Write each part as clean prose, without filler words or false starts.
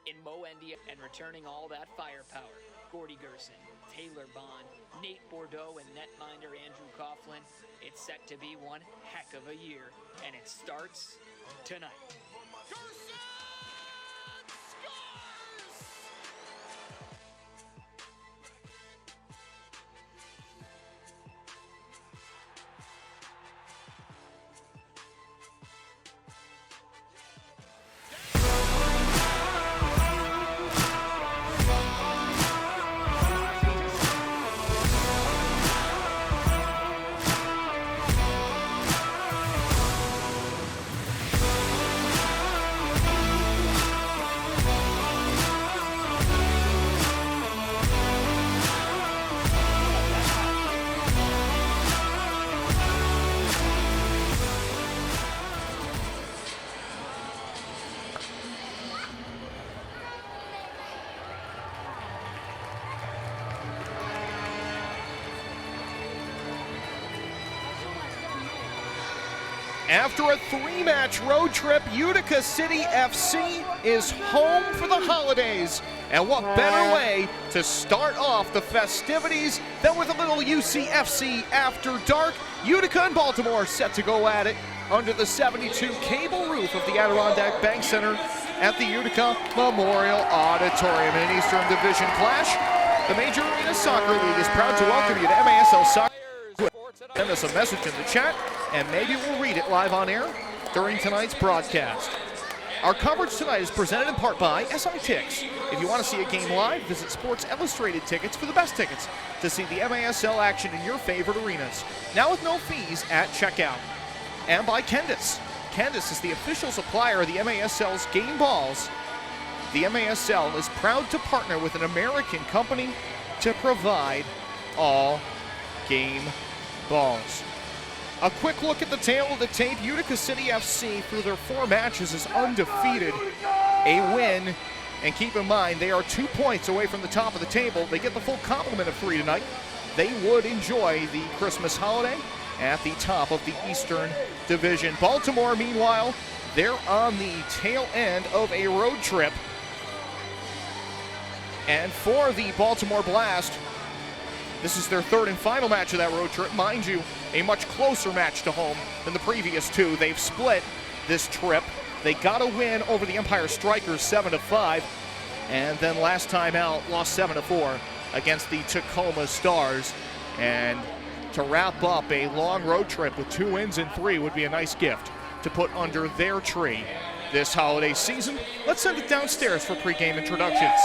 in Mo Endia, and returning all that firepower, Gordy Gerson, Taylor Bond, Nate Bordeaux, and netminder Andrew Coughlin. It's set to be one heck of a year, and it starts tonight. Gerson scores! After a 3-match road trip, Utica City FC is home for the holidays. And what better way to start off the festivities than with a little UCFC after dark? Utica and Baltimore set to go at it under the 72 cable roof of the Adirondack Bank Center at the Utica Memorial Auditorium. In an Eastern Division clash, the Major Arena Soccer League is proud to welcome you to MASL Soccer. Send us a message in the chat, and maybe we'll read it live on air during tonight's broadcast. Our coverage tonight is presented in part by SI Tix. If you want to see a game live, visit Sports Illustrated Tickets for the best tickets to see the MASL action in your favorite arenas. Now with no fees at checkout. And by Kendis. Kendis is the official supplier of the MASL's game balls. The MASL is proud to partner with an American company to provide all game balls. A quick look at the tail of the tape. Utica City FC, through their 4 matches, is undefeated. A win, and keep in mind, they are 2 points away from the top of the table. They get the full complement of 3 tonight. They would enjoy the Christmas holiday at the top of the Eastern Division. Baltimore, meanwhile, they're on the tail end of a road trip. And for the Baltimore Blast, this is their 3rd and final match of that road trip. Mind you, a much closer match to home than the previous 2. They've split this trip. They got a win over the Empire Strikers 7-5, and then last time out lost 7-4 against the Tacoma Stars. And to wrap up a long road trip with 2 wins in 3 would be a nice gift to put under their tree this holiday season. Let's send it downstairs for pregame introductions.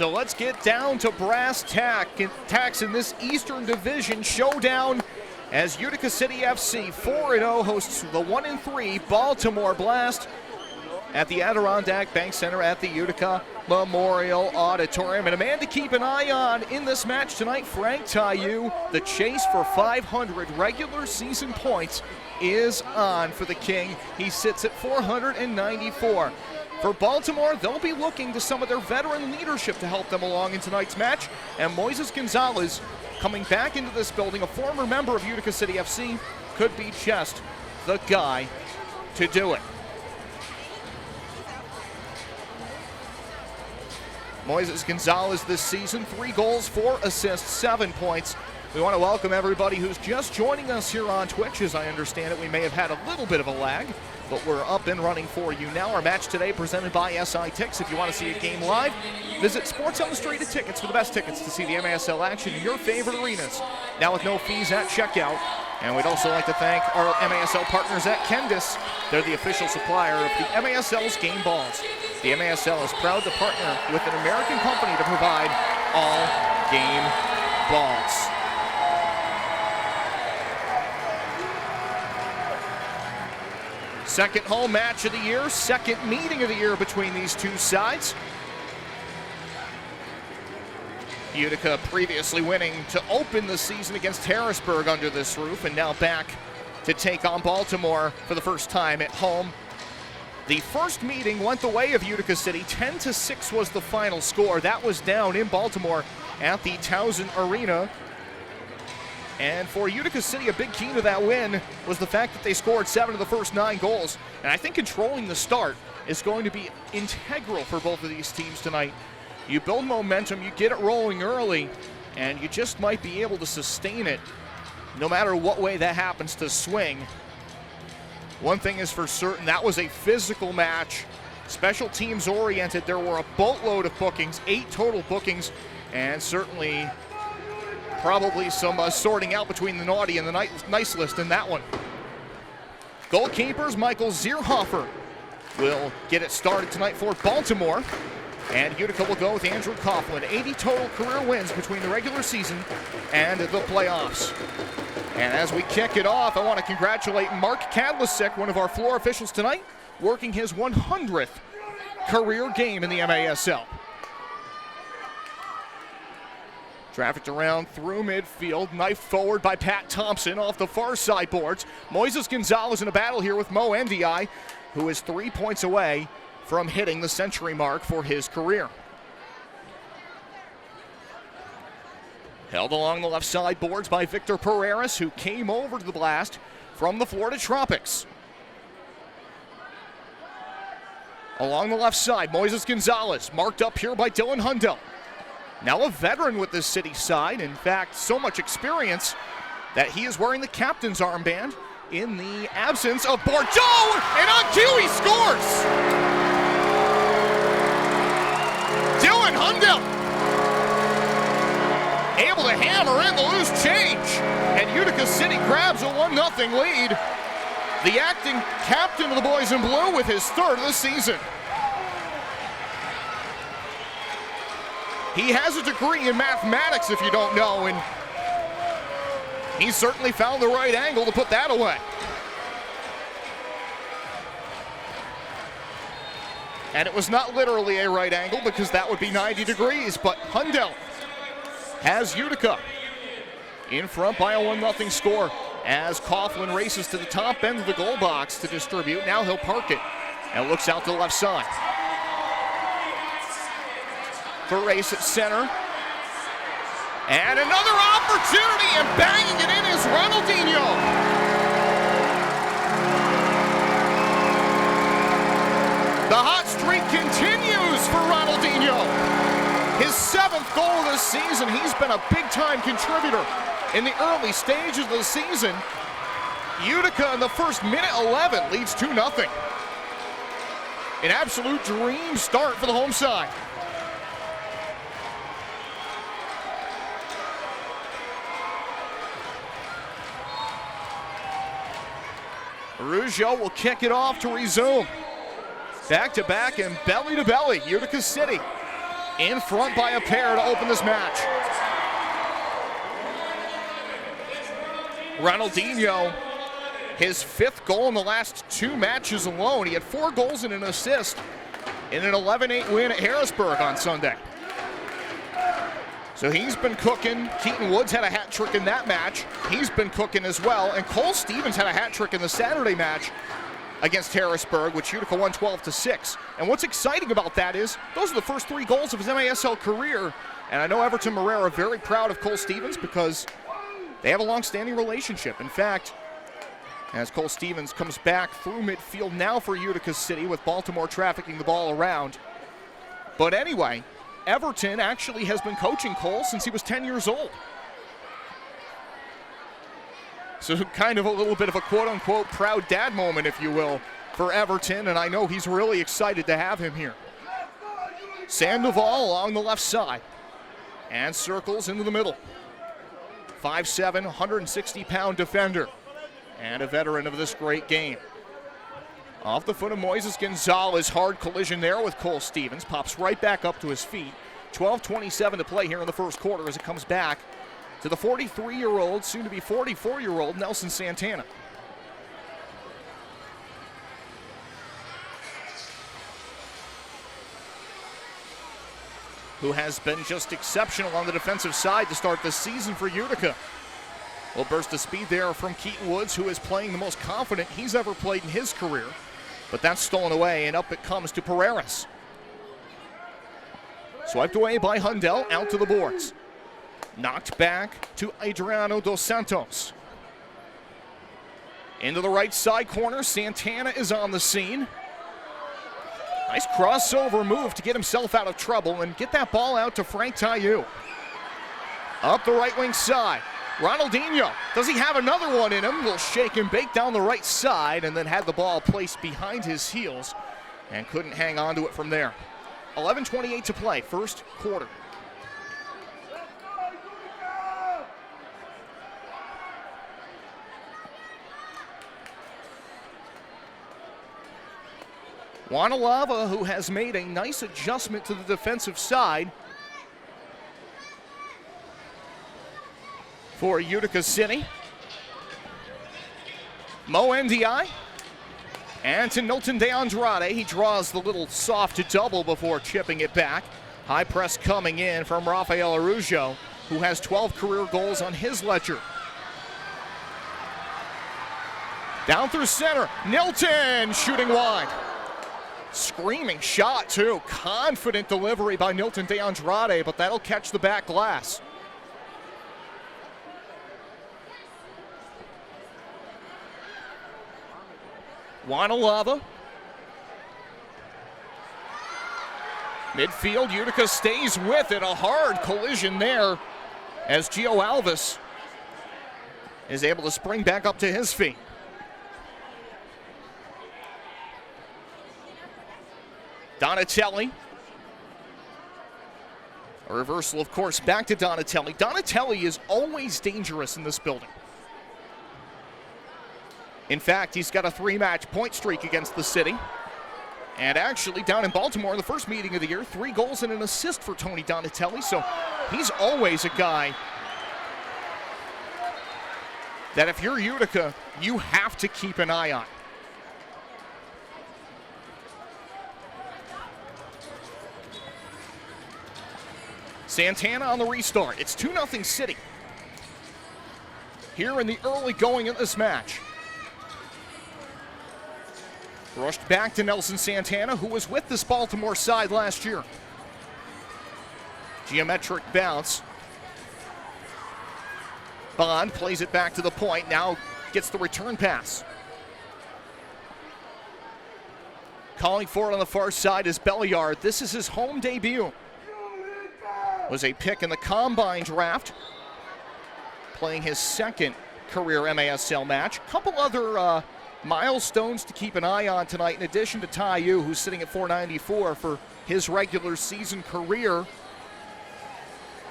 So let's get down to brass tacks in this Eastern Division showdown as Utica City FC 4-0 hosts the 1-3 Baltimore Blast at the Adirondack Bank Center at the Utica Memorial Auditorium. And a man to keep an eye on in this match tonight, Frank Tayu. The chase for 500 regular season points is on for the King. He sits at 494. For Baltimore, they'll be looking to some of their veteran leadership to help them along in tonight's match. And Moises Gonzalez, coming back into this building, a former member of Utica City FC, could be just the guy to do it. Moises Gonzalez this season, 3 goals, 4 assists, 7 points. We want to welcome everybody who's just joining us here on Twitch. As I understand it, we may have had a little bit of a lag, but we're up and running for you now. Our match today presented by SI Tix. If you want to see a game live, visit Sports Illustrated Tickets for the best tickets to see the MASL action in your favorite arenas. Now with no fees at checkout. And we'd also like to thank our MASL partners at Kendis. They're the official supplier of the MASL's game balls. The MASL is proud to partner with an American company to provide all game balls. Second home match of the year, second meeting of the year between these two sides. Utica previously winning to open the season against Harrisburg under this roof, and now back to take on Baltimore for the first time at home. The first meeting went the way of Utica City. 10-6 was the final score. That was down in Baltimore at the Towson Arena. And for Utica City, a big key to that win was the fact that they scored 7 of the first 9 goals. And I think controlling the start is going to be integral for both of these teams tonight. You build momentum, you get it rolling early, and you just might be able to sustain it no matter what way that happens to swing. One thing is for certain, that was a physical match, special teams oriented. There were a boatload of bookings, 8 total bookings, and certainly probably some sorting out between the naughty and the nice list in that one. Goalkeepers, Michael Zierhofer will get it started tonight for Baltimore. And Utica will go with Andrew Coughlin. 80 total career wins between the regular season and the playoffs. And as we kick it off, I want to congratulate Mark Kadlasik, one of our floor officials tonight, working his 100th career game in the MASL. Trafficked around through midfield, knife forward by Pat Thompson off the far side boards. Moises Gonzalez in a battle here with Mo Ndiaye, who is 3 points away from hitting the century mark for his career. Held along the left side boards by Victor Pereiras, who came over to the blast from the Florida Tropics. Along the left side, Moises Gonzalez, marked up here by Dylan Hundell. Now a veteran with this city side. In fact, so much experience that he is wearing the captain's armband in the absence of Bordeaux, and on cue he scores! Dylan Hundell able to hammer in the loose change, and Utica City grabs a 1-0 lead. the acting captain of the boys in blue with his third of the season. He has a degree in mathematics, if you don't know, and he certainly found the right angle to put that away. And it was not literally a right angle because that would be 90 degrees, but Hundel has Utica in front by a 1-0 score as Coughlin races to the top end of the goal box to distribute. Now he'll park it and looks out to the left side. For race at center. And another opportunity, and banging it in is Ronaldinho. The hot streak continues for Ronaldinho. His 7th goal of the season. He's been a big-time contributor in the early stages of the season. Utica in the first minute 11 leads 2-0. An absolute dream start for the home side. Rougeau will kick it off to resume. Back to back and belly to belly. Utica City in front by a pair to open this match. Ronaldinho, his 5th goal in the last 2 matches alone. He had 4 goals and an assist in an 11-8 win at Harrisburg on Sunday. So he's been cooking. Keaton Woods had a hat trick in that match. He's been cooking as well. And Cole Stevens had a hat trick in the Saturday match against Harrisburg, which Utica won 12-6. And what's exciting about that is those are the first 3 goals of his MASL career. And I know Everton Moreira are very proud of Cole Stevens because they have a long-standing relationship. In fact, as Cole Stevens comes back through midfield now for Utica City with Baltimore trafficking the ball around. But anyway, Everton actually has been coaching Cole since he was 10 years old. So kind of a little bit of a quote-unquote proud dad moment, if you will, for Everton, and I know he's really excited to have him here. Sandoval along the left side and circles into the middle. 5'7", 160-pound defender and a veteran of this great game. Off the foot of Moises Gonzalez, hard collision there with Cole Stevens. Pops right back up to his feet. 12:27 to play here in the first quarter as it comes back to the 43-year-old, soon to be 44-year-old Nelson Santana. Who has been just exceptional on the defensive side to start the season for Utica. Well, burst of speed there from Keaton Woods, who is playing the most confident he's ever played in his career. But that's stolen away, and up it comes to Pereiras. Swiped away by Hundel, out to the boards. Knocked back to Adriano dos Santos. Into the right side corner, Santana is on the scene. Nice crossover move to get himself out of trouble and get that ball out to Frank Taillou. Up the right wing side. Ronaldinho, does he have another one in him? Will shake and bake down the right side and then had the ball placed behind his heels and couldn't hang on to it from there. 11:28 to play, first quarter. Wanalava, who has made a nice adjustment to the defensive side for Utica City. Mo Ndiaye. And to Nilton de Andrade. He draws the little soft double before chipping it back. High press coming in from Rafael Araujo, who has 12 career goals on his ledger. Down through center. Nilton shooting wide. Screaming shot, too. Confident delivery by Nilton de Andrade, but that'll catch the back glass. Wanalava. Midfield, Utica stays with it. A hard collision there as Gio Alves is able to spring back up to his feet. Donatelli. A reversal, of course, back to Donatelli. Donatelli is always dangerous in this building. In fact, he's got a 3-match point streak against the city. And actually, down in Baltimore in the first meeting of the year, 3 goals and an assist for Tony Donatelli. So he's always a guy that if you're Utica, you have to keep an eye on. Santana on the restart. It's 2-0 City here in the early going of this match. Rushed back to Nelson Santana, who was with this Baltimore side last year. Geometric bounce. Bond plays it back to the point, now gets the return pass. Calling for it on the far side is Belliard. This is his home debut. Was a pick in the Combine draft, playing his second career MASL match. A couple other milestones to keep an eye on tonight, in addition to Ty Yu, who's sitting at 494 for his regular season career.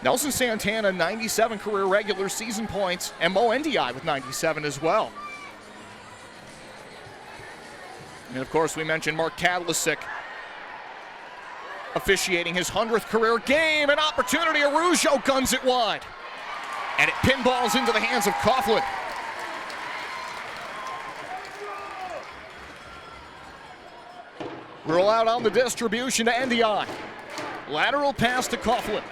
Nelson Santana, 97 career regular season points, and Mo Ndiaye with 97 as well. And of course, we mentioned Mark Kadlasic officiating his 100th career game. An opportunity, Arujo guns it wide. And it pinballs into the hands of Coughlin. Roll out on the distribution to Ndiaye. Lateral pass to Coughlin.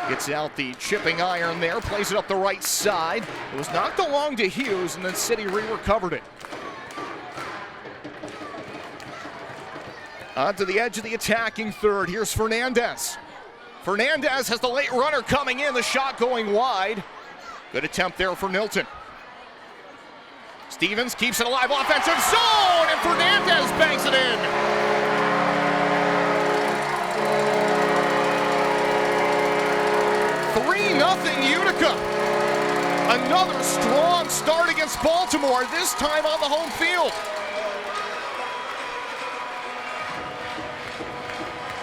Gets out the chipping iron there, plays it up the right side. It was knocked along to Hughes, and then City re-recovered it. Onto the edge of the attacking third. Here's Fernandez. Fernandez has the late runner coming in. The shot going wide. Good attempt there for Nilton. Stevens keeps it alive. Offensive zone, and Fernandez banks it in. Utica. Another strong start against Baltimore, this time on the home field.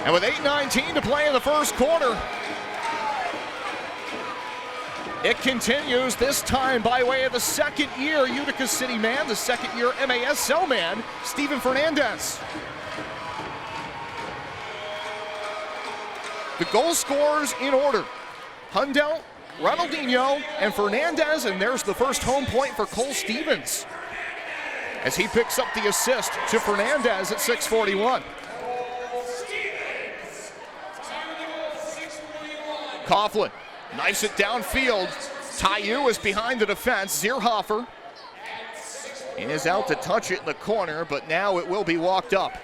And with 8:19 to play in the first quarter, it continues, this time by way of the second-year Utica City man, the second-year MASL man, Steven Fernandez. The goal scorers in order: Hundell, Ronaldinho, and Fernandez, and there's the first home point for Cole Stevens as he picks up the assist to Fernandez at 6:41. Coughlin knifes it downfield. Ty Yu is behind the defense. Zierhofer is out to touch it in the corner, but now it will be walked up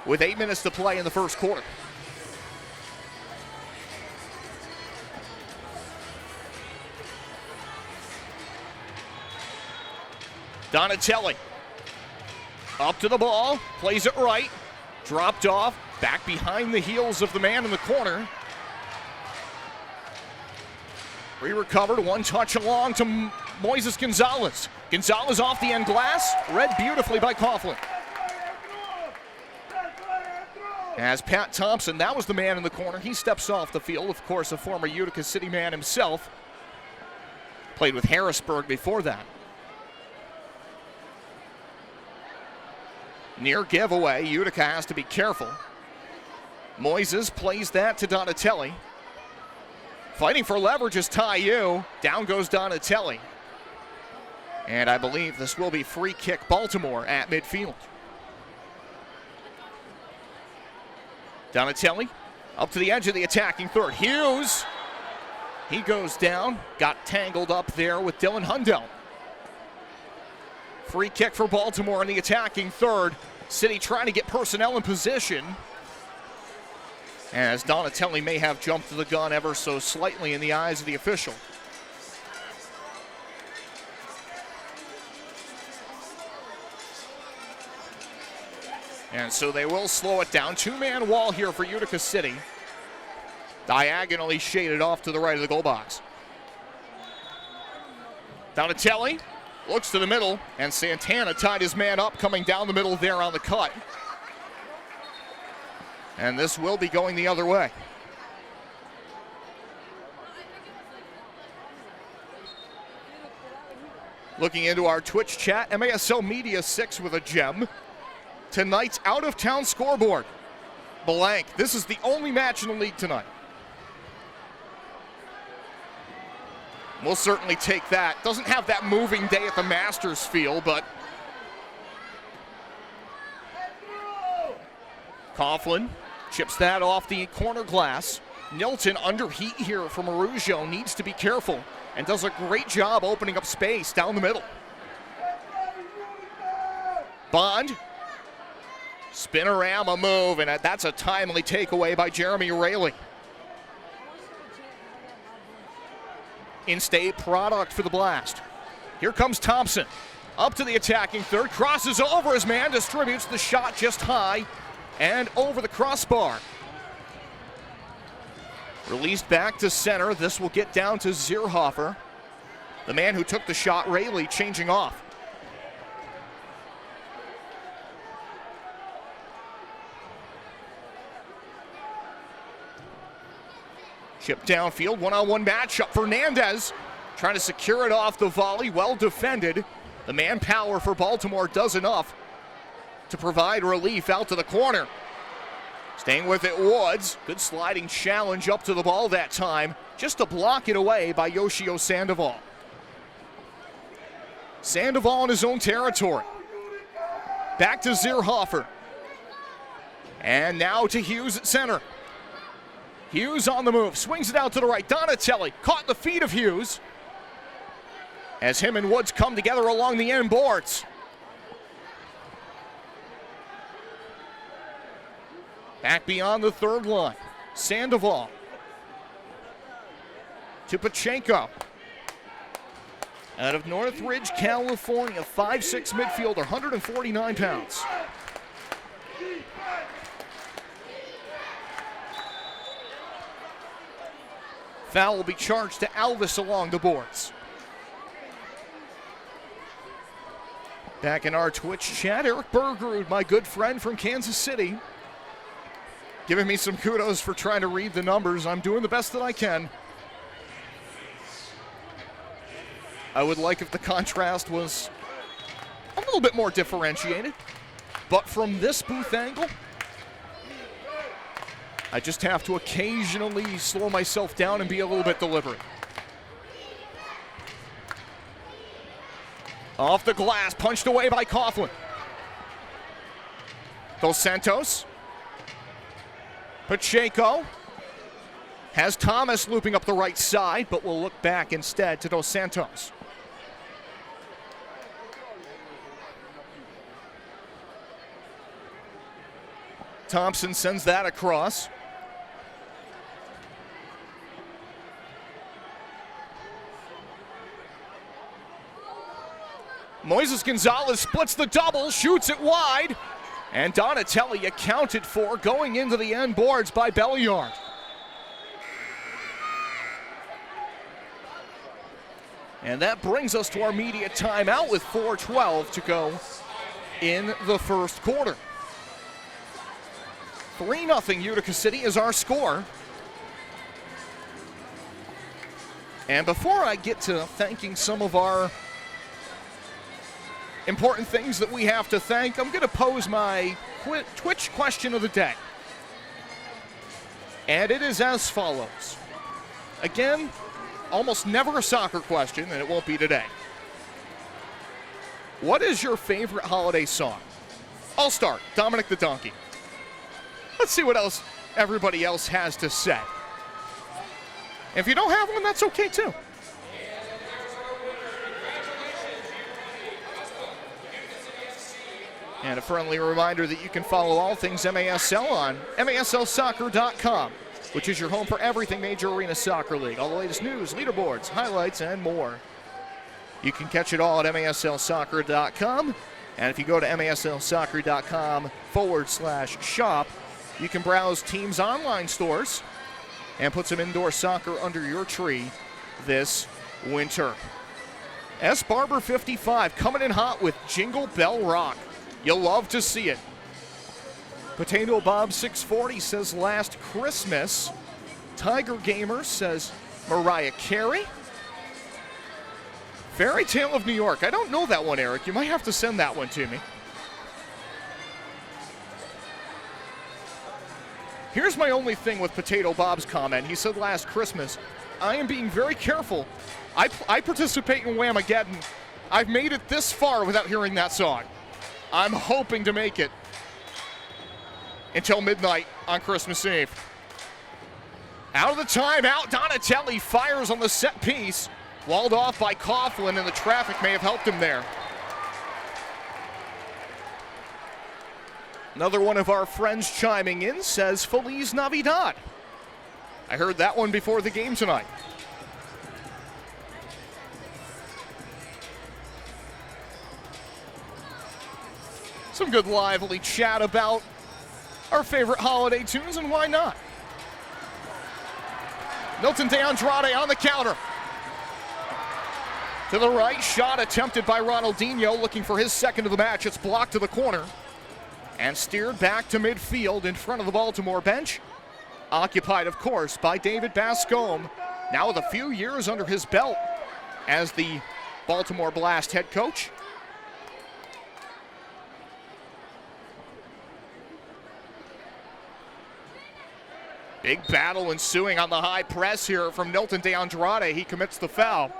with 8 minutes to play in the first quarter. Donatelli up to the ball, plays it right, dropped off, back behind the heels of the man in the corner. Re-recovered, one touch along to Moises Gonzalez. Gonzalez off the end glass, read beautifully by Coughlin. As Pat Thompson, that was the man in the corner, he steps off the field. Of course, a former Utica City man himself. Played with Harrisburg before that. Near giveaway, Utica has to be careful. Moises plays that to Donatelli. Fighting for leverage is Ty Yu. Down goes Donatelli. And I believe this will be free kick Baltimore at midfield. Donatelli up to the edge of the attacking third. Hughes, he goes down, got tangled up there with Dylan Hundell. Free kick for Baltimore in the attacking third. City trying to get personnel in position, as Donatelli may have jumped to the gun ever so slightly in the eyes of the official. And so they will slow it down. Two-man wall here for Utica City. Diagonally shaded off to the right of the goal box. Donatelli looks to the middle, and Santana tied his man up coming down the middle there on the cut. And this will be going the other way. Looking into our Twitch chat, MASL Media 6 with a gem. Tonight's out-of-town scoreboard. Blank. This is the only match in the league tonight. We'll certainly take that. Doesn't have that moving day at the Masters feel, but Coughlin chips that off the corner glass. Nilton under heat here from Araujo, needs to be careful and does a great job opening up space down the middle. Bond, spinorama move, and that's a timely takeaway by Jeremy Raley. In-state product for the Blast. Here comes Thompson. Up to the attacking third, crosses over his man, distributes the shot just high and over the crossbar. Released back to center. This will get down to Zierhofer. The man who took the shot, Raley, changing off. Chip downfield, one-on-one matchup. Fernandez trying to secure it off the volley. Well defended. The manpower for Baltimore does enough to provide relief out to the corner. Staying with it, Woods. Good sliding challenge up to the ball that time, just to block it away by Yoshio Sandoval. Sandoval in his own territory. Back to Zierhofer. And now to Hughes at center. Hughes on the move, swings it out to the right. Donatelli caught the feet of Hughes as him and Woods come together along the end boards. Back beyond the third line. Sandoval to Pachenko. Out of Northridge, California, 5'6" midfielder, 149 pounds. Foul will be charged to Alvis along the boards. Back in our Twitch chat, Eric Bergerud, my good friend from Kansas City, giving me some kudos for trying to read the numbers. I'm doing the best that I can. I would like if the contrast was a little bit more differentiated, but from this booth angle, I just have to occasionally slow myself down and be a little bit deliberate. Off the glass, punched away by Coughlin. Dos Santos. Pacheco has Thomas looping up the right side, but will look back instead to Dos Santos. Thompson sends that across. Moises Gonzalez splits the double, shoots it wide, and Donatelli accounted for going into the end boards by Belliard. And that brings us to our media timeout with 4:12 to go in the first quarter. 3-0 Utica City is our score. And before I get to thanking some of our important things that we have to thank, I'm going to pose my Twitch question of the day. And it is as follows. Again, almost never a soccer question, and it won't be today. What is your favorite holiday song? I'll start. Dominic the Donkey. Let's see what else everybody else has to say. If you don't have one, that's okay too. And a friendly reminder that you can follow all things MASL on MASLsoccer.com, which is your home for everything Major Arena Soccer League. All the latest news, leaderboards, highlights, and more. You can catch it all at MASLsoccer.com. And if you go to MASLsoccer.com/shop, you can browse teams' online stores and put some indoor soccer under your tree this winter. S. Barber 55 coming in hot with Jingle Bell Rock. You'll love to see it. Potato Bob 640 says Last Christmas. Tiger Gamer says Mariah Carey. Fairy Tale of New York. I don't know that one, Eric. You might have to send that one to me. Here's my only thing with Potato Bob's comment. He said last Christmas, I am being very careful. I participate in Whamageddon. I've made it this far without hearing that song. I'm hoping to make it until midnight on Christmas Eve. Out of the timeout, Donatelli fires on the set piece. Walled off by Coughlin, and the traffic may have helped him there. Another one of our friends chiming in says, Feliz Navidad. I heard that one before the game tonight. Some good lively chat about our favorite holiday tunes, and why not? Milton De Andrade on the counter. To the right, shot attempted by Ronaldinho, looking for his second of the match. It's blocked to the corner and steered back to midfield in front of the Baltimore bench. Occupied, of course, by David Bascombe, now with a few years under his belt as the Baltimore Blast head coach. Big battle ensuing on the high press here from Milton De Andrade. He commits the foul.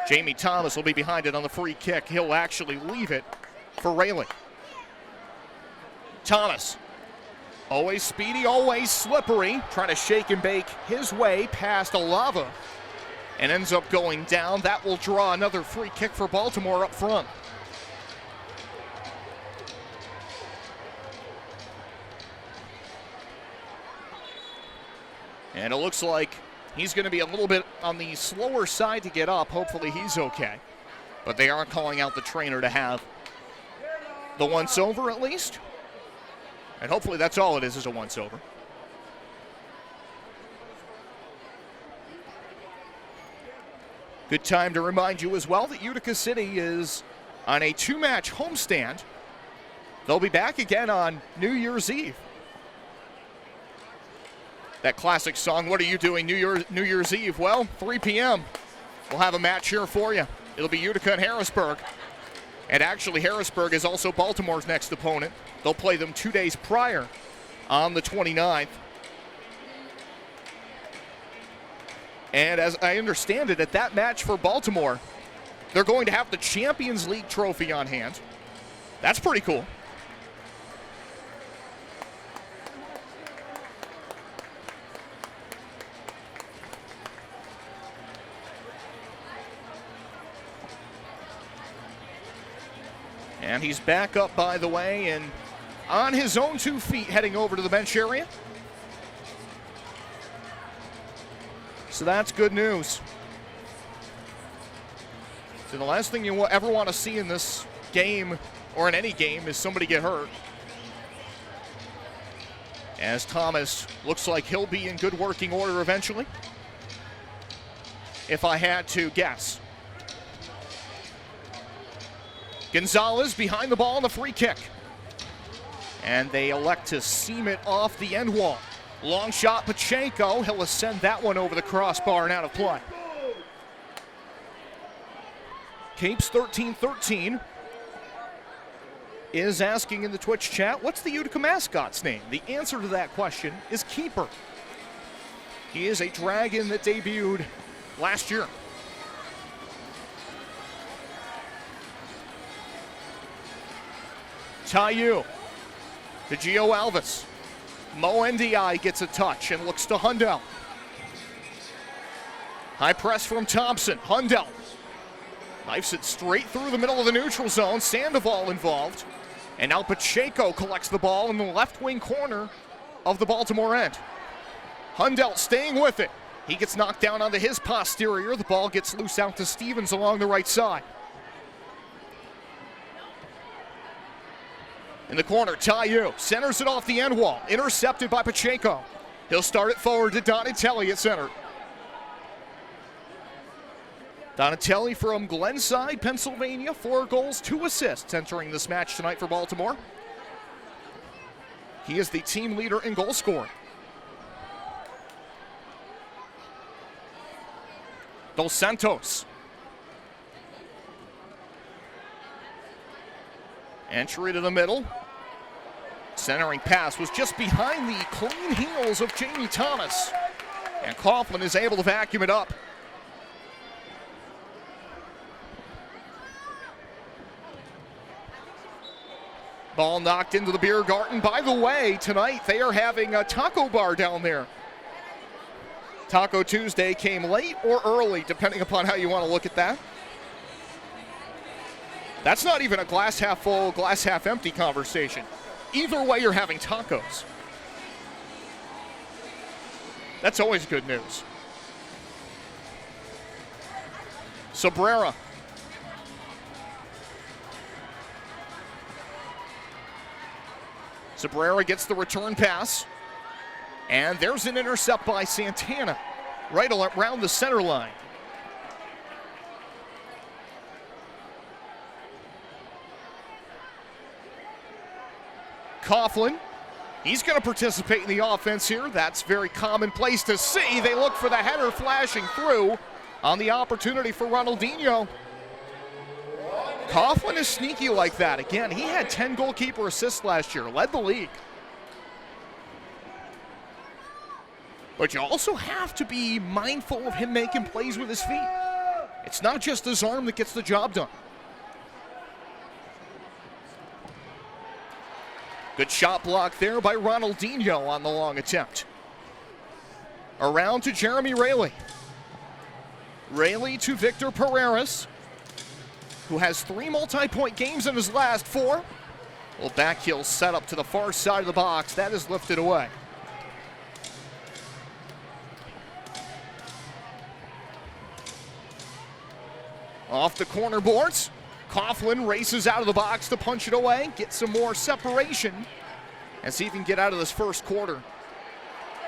Jamie Thomas will be behind it on the free kick. He'll actually leave it for Rayleigh. Thomas, always speedy, always slippery, trying to shake and bake his way past Alava and ends up going down. That will draw another free kick for Baltimore up front. And it looks like he's going to be a little bit on the slower side to get up. Hopefully he's okay. But they aren't calling out the trainer to have the once-over at least. And hopefully that's all it is a once-over. Good time to remind you as well that Utica City is on a 2-match homestand. They'll be back again on New Year's Eve. That classic song, what are you doing New Year's Eve? Well, 3 p.m. We'll have a match here for you. It'll be Utica and Harrisburg. And actually, Harrisburg is also Baltimore's next opponent. They'll play them 2 days prior on the 29th. And as I understand it, at that match for Baltimore, they're going to have the Champions League trophy on hand. That's pretty cool. And he's back up, by the way, and on his own 2 feet heading over to the bench area. So that's good news. So the last thing you ever want to see in this game, or in any game, is somebody get hurt. As Thomas looks like he'll be in good working order eventually, if I had to guess. Gonzalez behind the ball on the free kick. And they elect to seam it off the end wall. Long shot, Pacheco. He'll ascend that one over the crossbar and out of play. Capes 1313 is asking in the Twitch chat, what's the Utica mascot's name? The answer to that question is Keeper. He is a Dragon that debuted last year. Tayu to Gio Alvis. Mo Ndiaye gets a touch and looks to Hundell. High press from Thompson. Hundell knifes it straight through the middle of the neutral zone. Sandoval involved. And now Pacheco collects the ball in the left wing corner of the Baltimore end. Hundell staying with it. He gets knocked down onto his posterior. The ball gets loose out to Stevens along the right side. In the corner, Tayu centers it off the end wall. Intercepted by Pacheco. He'll start it forward to Donatelli at center. Donatelli from Glenside, Pennsylvania. 4 goals, 2 assists entering this match tonight for Baltimore. He is the team leader in goal scoring. Dos Santos Entry to the middle. Centering pass was just behind the clean heels of Jamie Thomas. And Coughlin is able to vacuum it up. Ball knocked into the beer garden. By the way, tonight they are having a taco bar down there. Taco Tuesday came late or early, depending upon how you want to look at that. That's not even a glass half full, glass half empty conversation. Either way, you're having tacos. That's always good news. Cabrera. Cabrera gets the return pass. And there's an intercept by Santana right around the center line. Coughlin, he's going to participate in the offense here. That's very commonplace to see. They look for the header flashing through on the opportunity for Ronaldinho. Coughlin is sneaky like that. Again, he had 10 goalkeeper assists last year, led the league. But you also have to be mindful of him making plays with his feet. It's not just his arm that gets the job done. Good shot block there by Ronaldinho on the long attempt. Around to Jeremy Raley. Raley to Victor Pereras, who has 3 multi-point games in his last 4. Well, back heel set up to the far side of the box. That is lifted away. Off the corner boards. Coughlin races out of the box to punch it away, get some more separation, and see if he can get out of this first quarter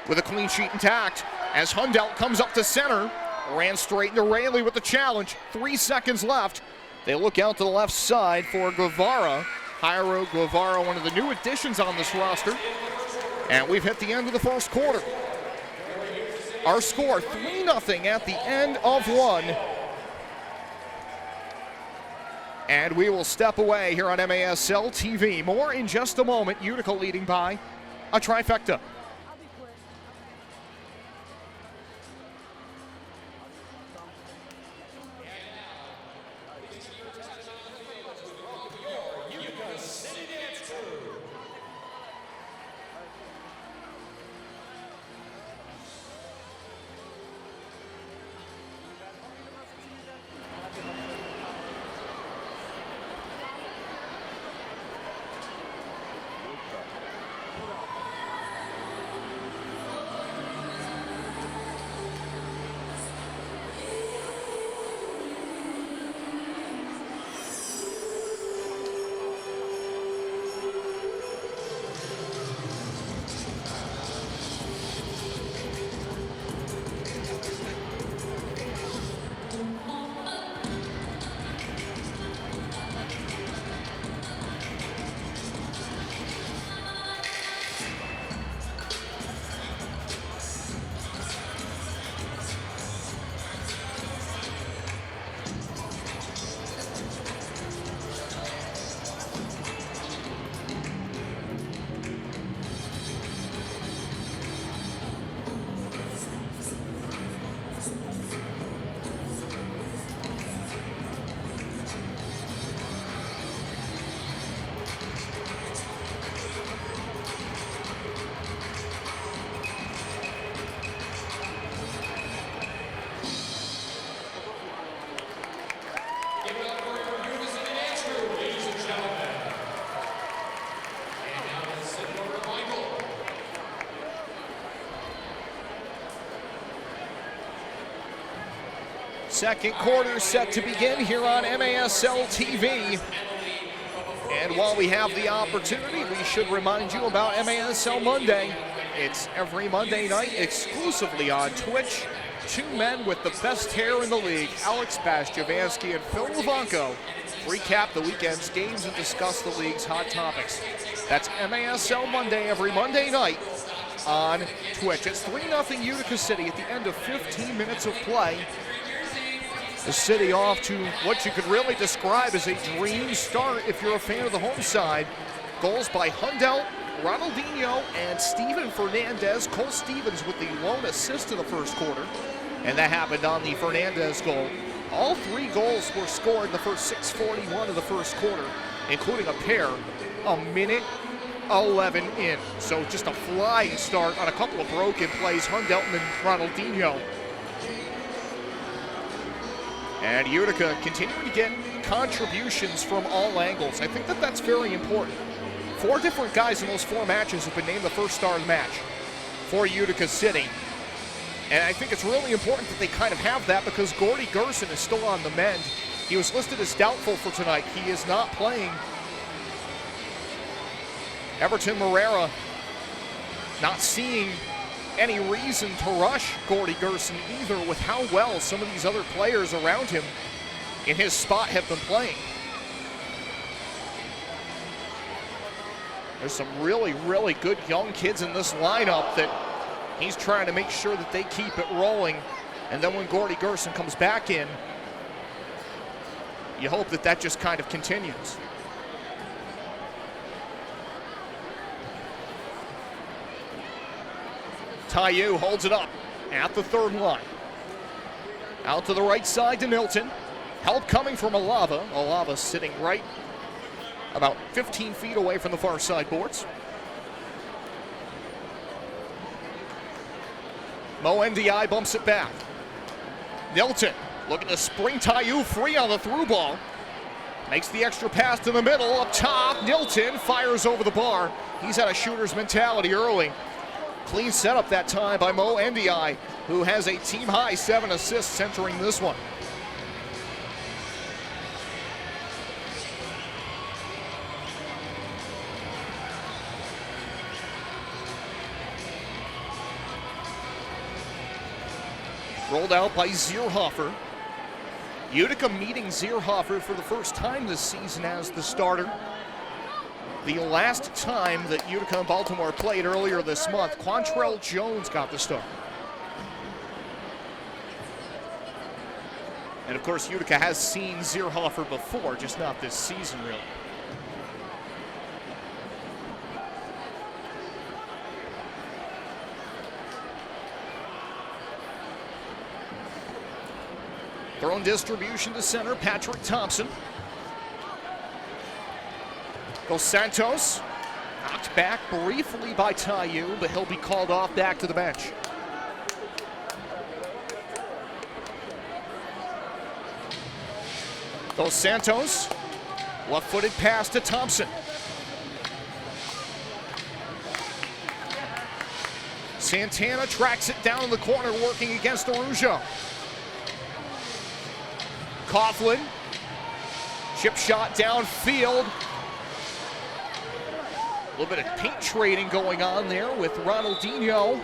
with a clean sheet intact. As Hundelt comes up to center, ran straight into Raley with the challenge. 3 seconds left. They look out to the left side for Guevara. Jairo Guevara, one of the new additions on this roster. And we've hit the end of the first quarter. Our score, 3-0 at the end of 1. And we will step away here on MASL TV. More in just a moment. Utica leading by a trifecta. Second quarter set to begin here on MASL TV. And while we have the opportunity, we should remind you about MASL Monday. It's every Monday night exclusively on Twitch. 2 men with the best hair in the league, Alex Bastiavansky and Phil Levanko, recap the weekend's games and discuss the league's hot topics. That's MASL Monday every Monday night on Twitch. It's 3-0 Utica City at the end of 15 minutes of play. The City off to what you could really describe as a dream start if you're a fan of the home side. Goals by Hundelt, Ronaldinho, and Steven Fernandez. Cole Stevens with the lone assist in the first quarter, and that happened on the Fernandez goal. All 3 goals were scored in the first 6:41 of the first quarter, including a pair a minute 11 in. So just a flying start on a couple of broken plays, Hundelt and Ronaldinho. And Utica continuing to get contributions from all angles. I think that that's very important. 4 different guys in those 4 matches have been named the first star of the match for Utica City. And I think it's really important that they kind of have that because Gordy Gerson is still on the mend. He was listed as doubtful for tonight. He is not playing. Everton Moreira not seeing any reason to rush Gordy Gerson either with how well some of these other players around him in his spot have been playing. There's some really, really good young kids in this lineup that he's trying to make sure that they keep it rolling. And then when Gordy Gerson comes back in, you hope that that just kind of continues. Tayu holds it up at the third line. Out to the right side to Milton. Help coming from Alava. Alava sitting right about 15 feet away from the far side boards. Mo NDI bumps it back. Milton looking to spring Tayu free on the through ball. Makes the extra pass to the middle. Up top, Nilton fires over the bar. He's had a shooter's mentality early. Clean setup that time by Mo NDI, who has a team-high 7 assists entering this one. Rolled out by Zierhofer. Utica meeting Zierhofer for the first time this season as the starter. The last time that Utica and Baltimore played earlier this month, Quantrell Jones got the start. And of course, Utica has seen Zierhofer before, just not this season, really. Thrown distribution to center, Patrick Thompson. Dos Santos, knocked back briefly by Tayu, but he'll be called off back to the bench. Dos Santos, left-footed pass to Thompson. Santana tracks it down in the corner, working against Arujo. Coughlin, chip shot downfield. A little bit of paint trading going on there with Ronaldinho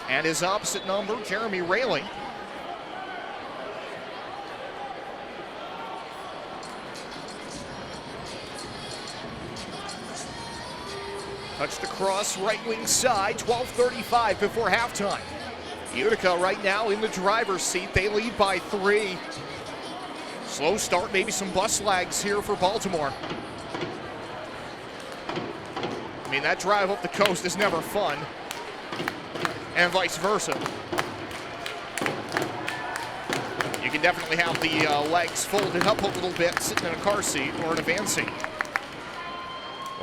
and his opposite number, Jeremy Rayling. Touched across right wing side, 12:35 before halftime. Utica right now in the driver's seat. They lead by 3. Slow start, maybe some bus lags here for Baltimore. I mean, that drive up the coast is never fun, and vice versa. You can definitely have the legs folded up a little bit, sitting in a car seat or in a van seat.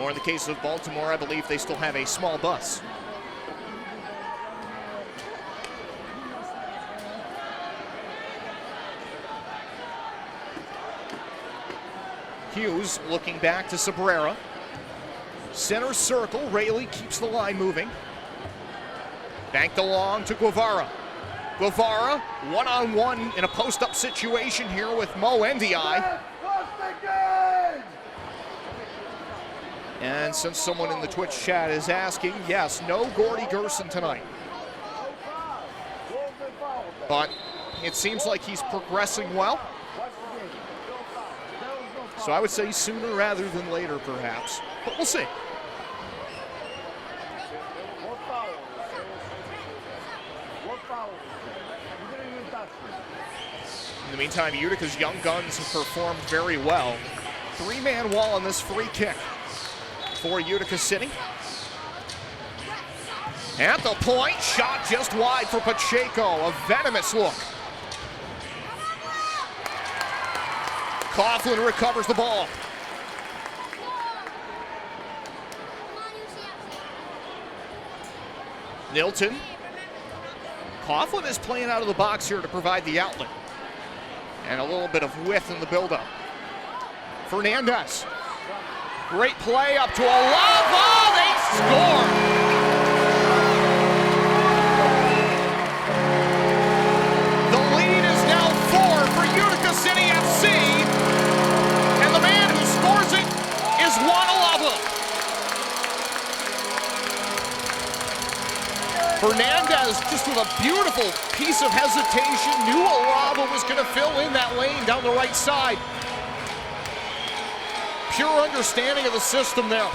Or in the case of Baltimore, I believe they still have a small bus. Hughes looking back to Sabrera. Center circle, Rayleigh keeps the line moving. Banked along to Guevara. Guevara, one-on-one in a post-up situation here with Mo NDI. And since someone in the Twitch chat is asking, yes, no Gordy Gerson tonight. But it seems like he's progressing well. So I would say sooner rather than later, perhaps. But we'll see. In the meantime, Utica's young guns have performed very well. Three-man wall on this free kick for Utica City. At the point, shot just wide for Pacheco, a venomous look. Coughlin recovers the ball. Nilton. Coughlin is playing out of the box here to provide the outlet. And a little bit of width in the buildup. Fernandez. Great play up to Olava. They score. The lead is now 4 for Utica City FC. And the man who scores it is Juan Olava. Fernandez just with a beautiful piece of hesitation. Knew Olava was going to fill in that lane down the right side. Pure understanding of the system there.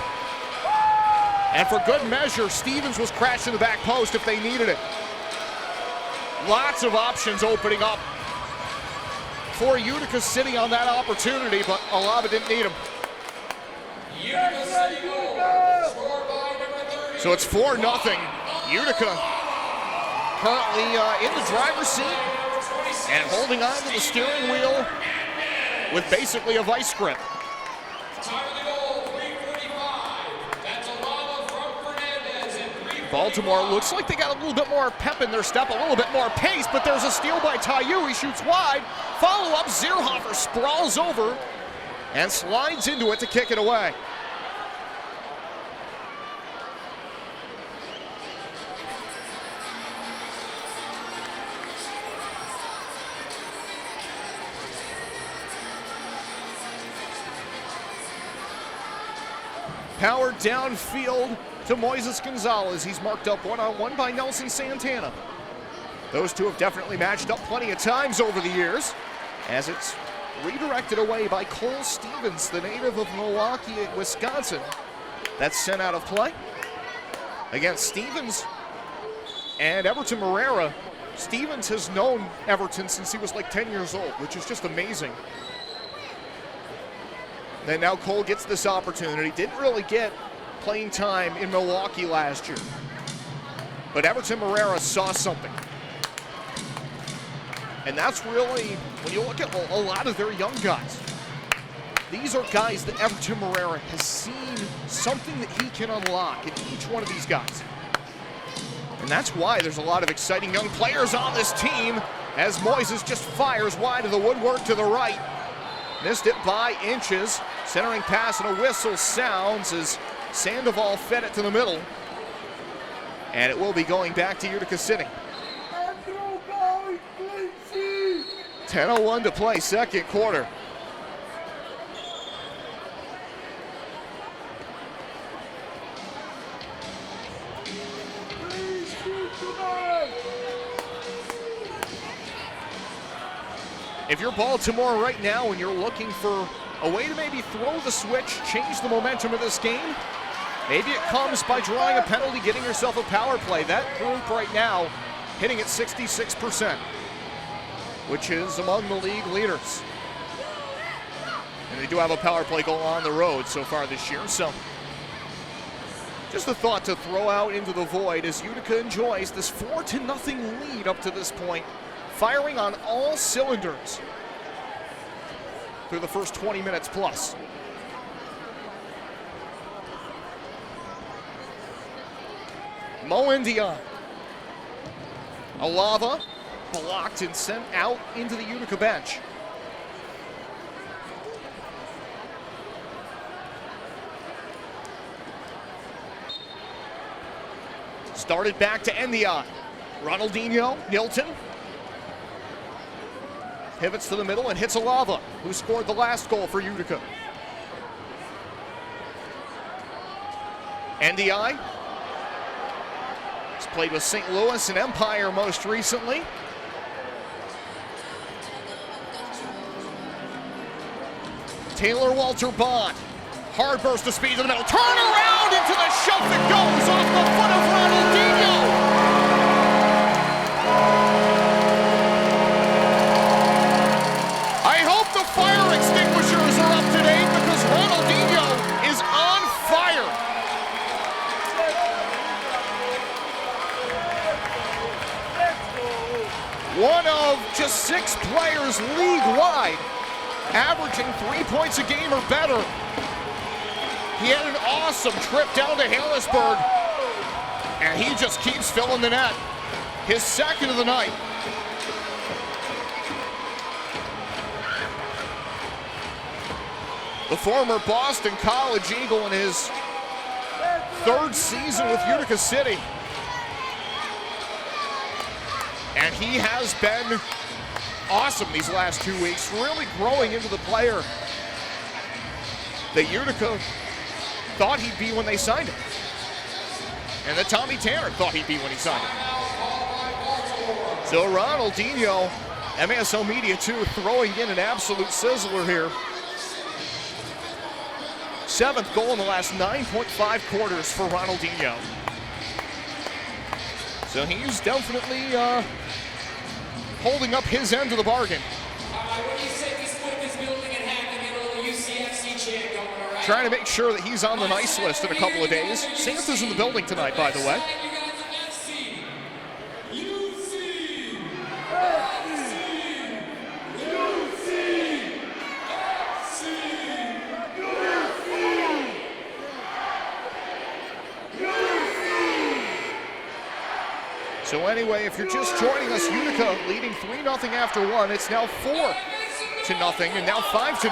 And for good measure, Stevens was crashing the back post if they needed it. Lots of options opening up for Utica City on that opportunity, but Olava didn't need him. So it's 4-0. Utica currently in the driver's seat and holding on to the steering wheel with basically a vice grip. Baltimore looks like they got a little bit more pep in their step, a little bit more pace, but there's a steal by Tayu. He shoots wide. Follow-up, Zierhofer sprawls over and slides into it to kick it away. Powered downfield to Moises Gonzalez. He's marked up one-on-one by Nelson Santana. Those two have definitely matched up plenty of times over the years, as it's redirected away by Cole Stevens, the native of Milwaukee, Wisconsin. That's sent out of play. Against Stevens and Everton Morera. Stevens has known Everton since he was like 10 years old, which is just amazing. Then now Cole gets this opportunity. Didn't really get playing time in Milwaukee last year. But Everton Morera saw something. And that's really, when you look at a lot of their young guys, these are guys that Everton Morera has seen something that he can unlock in each one of these guys. And that's why there's a lot of exciting young players on this team, as Moises just fires wide of the woodwork to the right. Missed it by inches. Centering pass and a whistle sounds as Sandoval fed it to the middle. And it will be going back to Utica City. 10:01 to play, second quarter. If you're Baltimore right now and you're looking for a way to maybe throw the switch, change the momentum of this game, maybe it comes by drawing a penalty, getting yourself a power play. That group right now hitting at 66%, which is among the league leaders. And they do have a power play goal on the road so far this year. So just a thought to throw out into the void as Utica enjoys this 4-0 lead up to this point, firing on all cylinders through the first 20 minutes plus. Moendion. Olava blocked and sent out into the Utica bench. Started back to Ndiaye. Ronaldinho, Nilton. Pivots to the middle and hits Olava, who scored the last goal for Utica. Ndiaye has played with St. Louis and Empire most recently. Taylor Walter Bond. Hard burst of speed to the middle. Turn around into the shove that goes off the foot of Ronaldinho. just 6 players league-wide averaging 3 points a game or better. He had an awesome trip down to Harrisburg, and he just keeps filling the net. His second of the night. The former Boston College Eagle in his 3rd season with Utica City. And he has been awesome these last 2 weeks, really growing into the player that Utica thought he'd be when they signed him, and that Tommy Tanner thought he'd be when he signed him. So Ronaldinho, MASL Media 2, throwing in an absolute sizzler here. 7th goal in the last 9.5 quarters for Ronaldinho. So he's definitely holding up his end of the bargain. Trying to make sure that he's on the nice list in a couple of days. Santa's in the building tonight, by the way. So anyway, if you're just joining us, Utica leading 3-0 after 1. It's now 4-0 and now 5-0.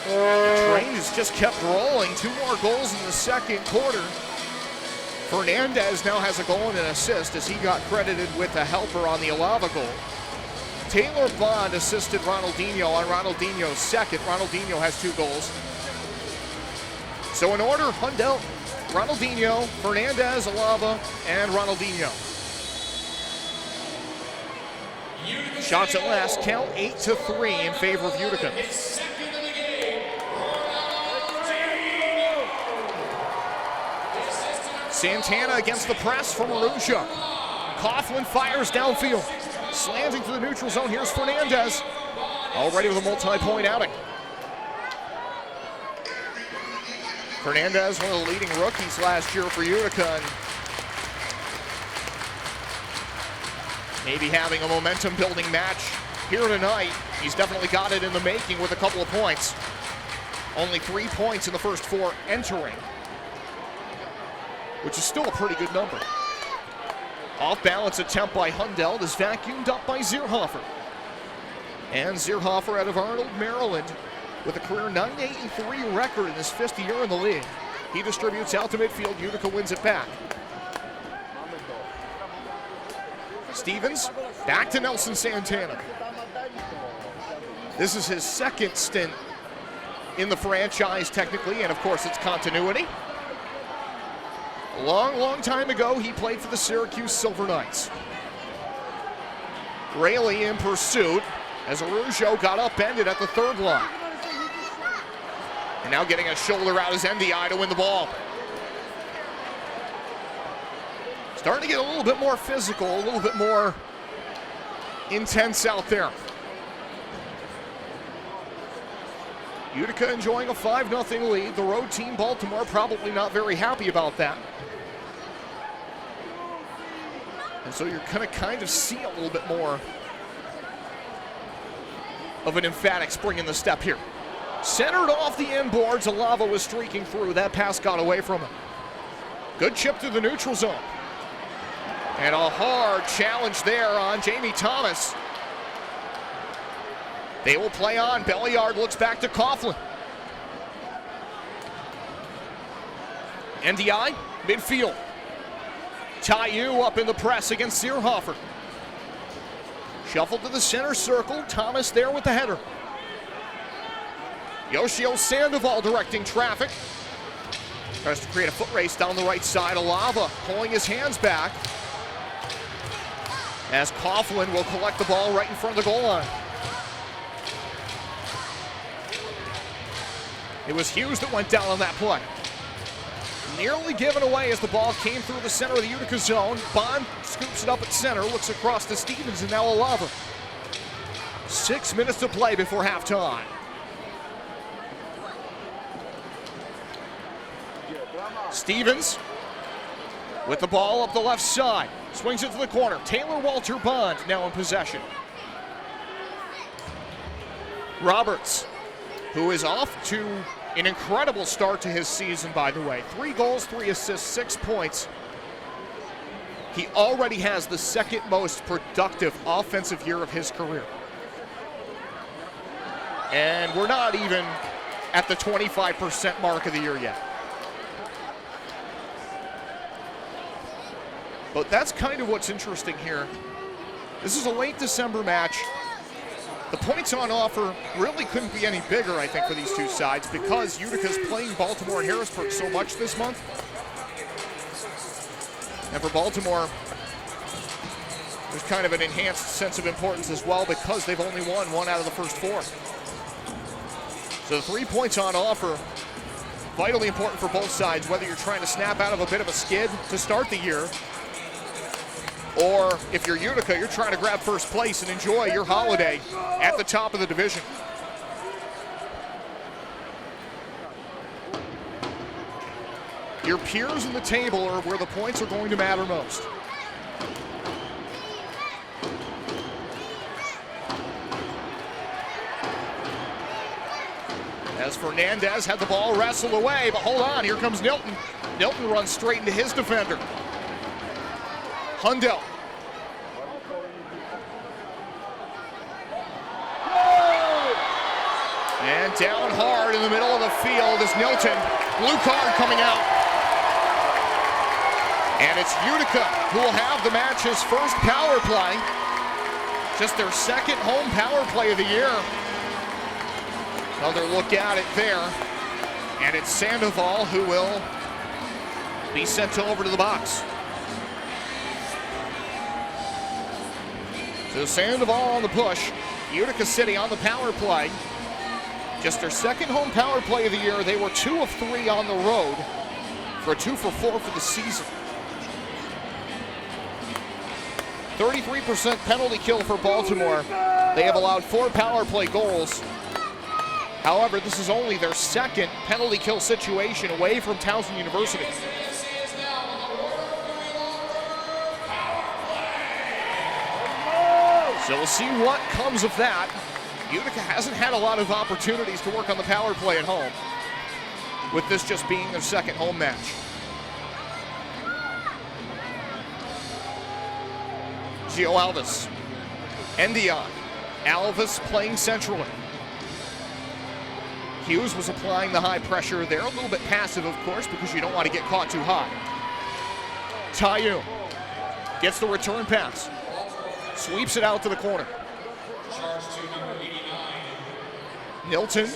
The train has just kept rolling. 2 more goals in the second quarter. Fernandez now has a goal and an assist as he got credited with a helper on the Alava goal. Taylor Bond assisted Ronaldinho on Ronaldinho's second. Ronaldinho has 2 goals. So in order, Hundell, Ronaldinho, Fernandez, Alava, and Ronaldinho. Shots at last count 8-3 in favor of Utica. Santana against the press from Arusha. Coughlin fires downfield. Slanting to the neutral zone. Here's Fernandez. Already with a multi-point outing. Fernandez, one of the leading rookies last year for Utica, and maybe having a momentum-building match here tonight. He's definitely got it in the making with a couple of points. Only 3 points in the first 4 entering, which is still a pretty good number. Off-balance attempt by Hundell is vacuumed up by Zierhofer. And Zierhofer out of Arnold, Maryland, with a career 9-8-3 record in his 5th year in the league. He distributes out to midfield. Utica wins it back. Stevens, back to Nelson Santana. This is his 2nd stint in the franchise, technically, and of course it's continuity. A long time ago, he played for the Syracuse Silver Knights. Rayleigh in pursuit as Araujo got upended at the 3rd line. And now getting a shoulder out is NDI to win the ball. Starting to get a little bit more physical, a little bit more intense out there. Utica enjoying a 5-0 lead. The road team, Baltimore, probably not very happy about that. And so you're going to kind of see a little bit more of an emphatic spring in the step here. Centered off the inboards, Alava was streaking through. That pass got away from him. Good chip to the neutral zone. And a hard challenge there on Jamie Thomas. They will play on. Belliard looks back to Coughlin. NDI, midfield. Taiyu up in the press against Zierhofer. Shuffled to the center circle. Thomas there with the header. Yoshio Sandoval directing traffic. Tries to create a foot race down the right side. Alava pulling his hands back as Coughlin will collect the ball right in front of the goal line. It was Hughes that went down on that play. Nearly given away as the ball came through the center of the Utica zone. Bond scoops it up at center, looks across to Stevens, and now Alava. 6 minutes to play before halftime. Stevens with the ball up the left side. Swings it to the corner. Taylor Walter Bond now in possession. Roberts, who is off to an incredible start to his season, by the way. 3 goals, 3 assists, 6 points. He already has the second most productive offensive year of his career. And we're not even at the 25% mark of the year yet. But that's kind of what's interesting here. This is a late December match. The points on offer really couldn't be any bigger, I think, for these two sides because Utica's playing Baltimore and Harrisburg so much this month. And for Baltimore, there's kind of an enhanced sense of importance as well because they've only won 1 out of the first 4. So the 3 points on offer, vitally important for both sides, whether you're trying to snap out of a bit of a skid to start the year, or if you're Utica, you're trying to grab first place and enjoy your holiday at the top of the division. Your peers in the table are where the points are going to matter most. As Fernandez had the ball wrestled away, but hold on, here comes Nilton. Nilton runs straight into his defender. Hundell. And down hard in the middle of the field is Nilton. Blue card coming out. And it's Utica who will have the match's first power play. Just their second home power play of the year. Another look at it there. And it's Sandoval who will be sent over to the box. So Sandoval on the push. Utica City on the power play. Just their second home power play of the year. They were 2 of 3 on the road for a 2 for 4 for the season. 33% penalty kill for Baltimore. They have allowed 4 power play goals. However, this is only their second penalty kill situation away from Towson University. So we'll see what comes of that. Utica hasn't had a lot of opportunities to work on the power play at home, with this just being their second home match. Gio Alvis. Endion. Alvis playing centrally. Hughes was applying the high pressure there. A little bit passive, of course, because you don't want to get caught too high. Tayu gets the return pass. Sweeps it out to the corner. Nilton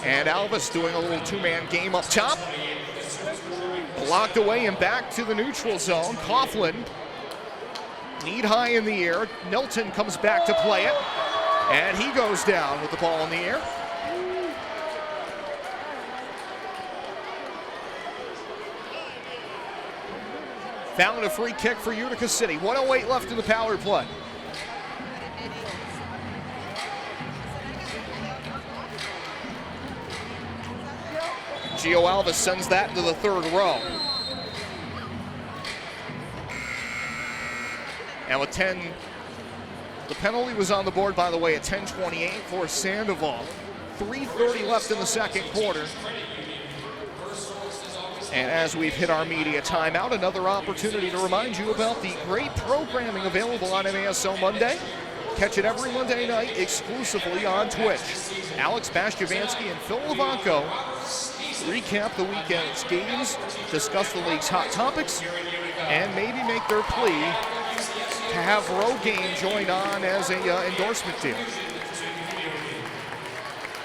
and Alvis doing a little 2-man game up top. Blocked away and back to the neutral zone. Coughlin, need high in the air. Nilton comes back to play it. And he goes down with the ball in the air. Found a free kick for Utica City. 1:08 left in the power play. Gio Alvis sends that into the third row. And with 10, the penalty was on the board, by the way, at 10:28 for Sandoval. 3:30 left in the second quarter. And as we've hit our media timeout, another opportunity to remind you about the great programming available on MASL Monday. Catch it every Monday night exclusively on Twitch. Alex Bastiavansky and Phil Levanko recap the weekend's games, discuss the league's hot topics, and maybe make their plea to have Rogaine join on as an endorsement deal.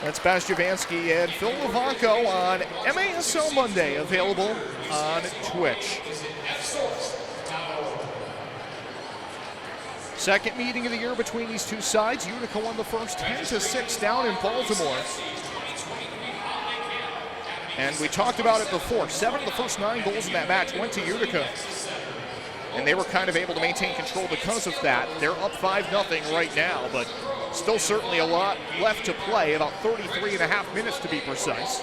That's Bastiavansky and Phil Levanko on MASL Monday, available on Twitch. Second meeting of the year between these two sides. Utica won the first 10-6 down in Baltimore. And we talked about it before. 7 of the first 9 goals in that match went to Utica. And they were kind of able to maintain control because of that. They're up 5-0 right now, but still certainly a lot left to play, about 33.5 minutes to be precise.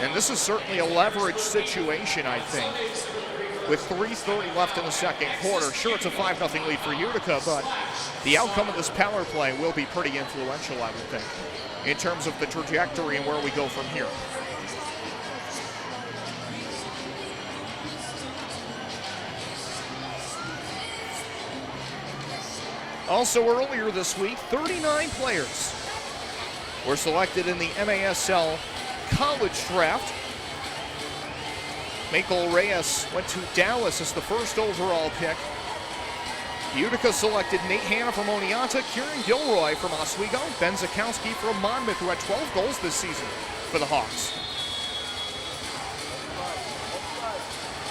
And this is certainly a leverage situation, I think. With 3:30 left in the second quarter, sure, it's a 5-0 lead for Utica, but the outcome of this power play will be pretty influential, I would think, in terms of the trajectory and where we go from here. Also earlier this week, 39 players were selected in the MASL college draft. Michael Reyes went to Dallas as the first overall pick. Utica selected Nate Hanna from Oneonta, Kieran Gilroy from Oswego, Ben Zakowski from Monmouth, who had 12 goals this season for the Hawks.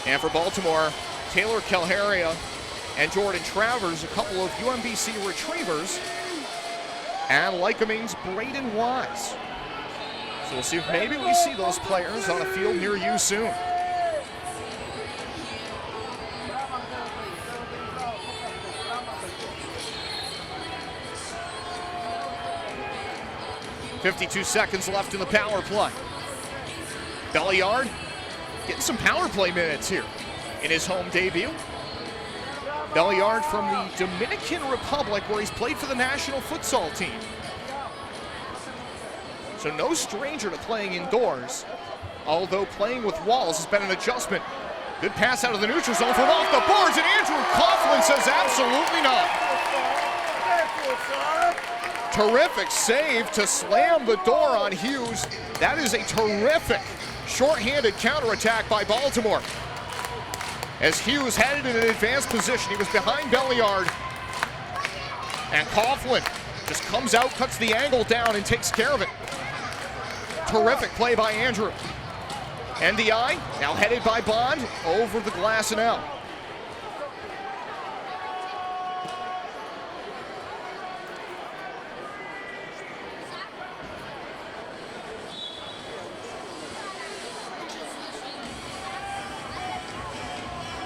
And for Baltimore, Taylor Calharia and Jordan Travers, a couple of UMBC retrievers, and Lycoming's Braden Wise. So we'll see if maybe we see those players on a field near you soon. .52 seconds left in the power play. Belliard getting some power play minutes here in his home debut. Belliard from the Dominican Republic, where he's played for the national futsal team. So no stranger to playing indoors, although playing with walls has been an adjustment. Good pass out of the neutral zone from off the boards, and Andrew Coughlin says absolutely not. Terrific save to slam the door on Hughes. That is a terrific shorthanded counterattack by Baltimore. As Hughes had it in an advanced position, he was behind Belliard. And Coughlin just comes out, cuts the angle down, and takes care of it. Terrific play by Andrew. NDI, now headed by Bond, over the glass and out.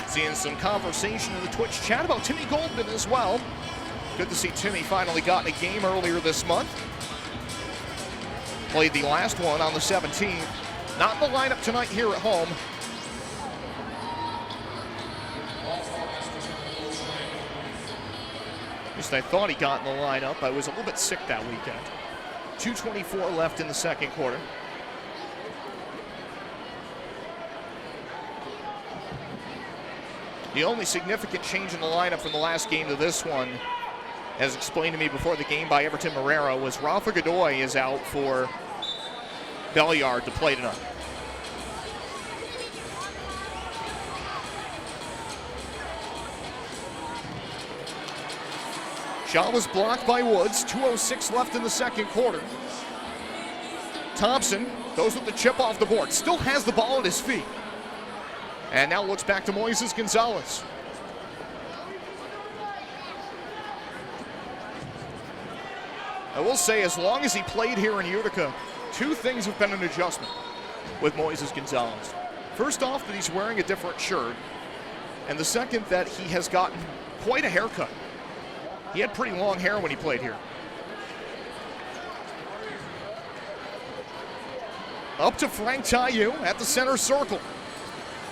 Seeing some conversation in the Twitch chat about Timmy Goldman as well. Good to see Timmy finally got in a game earlier this month. Played the last one on the 17th. Not in the lineup tonight here at home. At least I thought he got in the lineup. I was a little bit sick that weekend. 2:24 left in the second quarter. The only significant change in the lineup from the last game to this one, as explained to me before the game by Everton Marrero, was Rafa Godoy is out for Belliard to play tonight. Shot was blocked by Woods. 2:06 left in the second quarter. Thompson goes with the chip off the board. Still has the ball at his feet. And now looks back to Moises Gonzalez. I will say, as long as he played here in Utica, two things have been an adjustment with Moises Gonzalez. First off, that he's wearing a different shirt. And the second, that he has gotten quite a haircut. He had pretty long hair when he played here. Up to Frank Tayu at the center circle.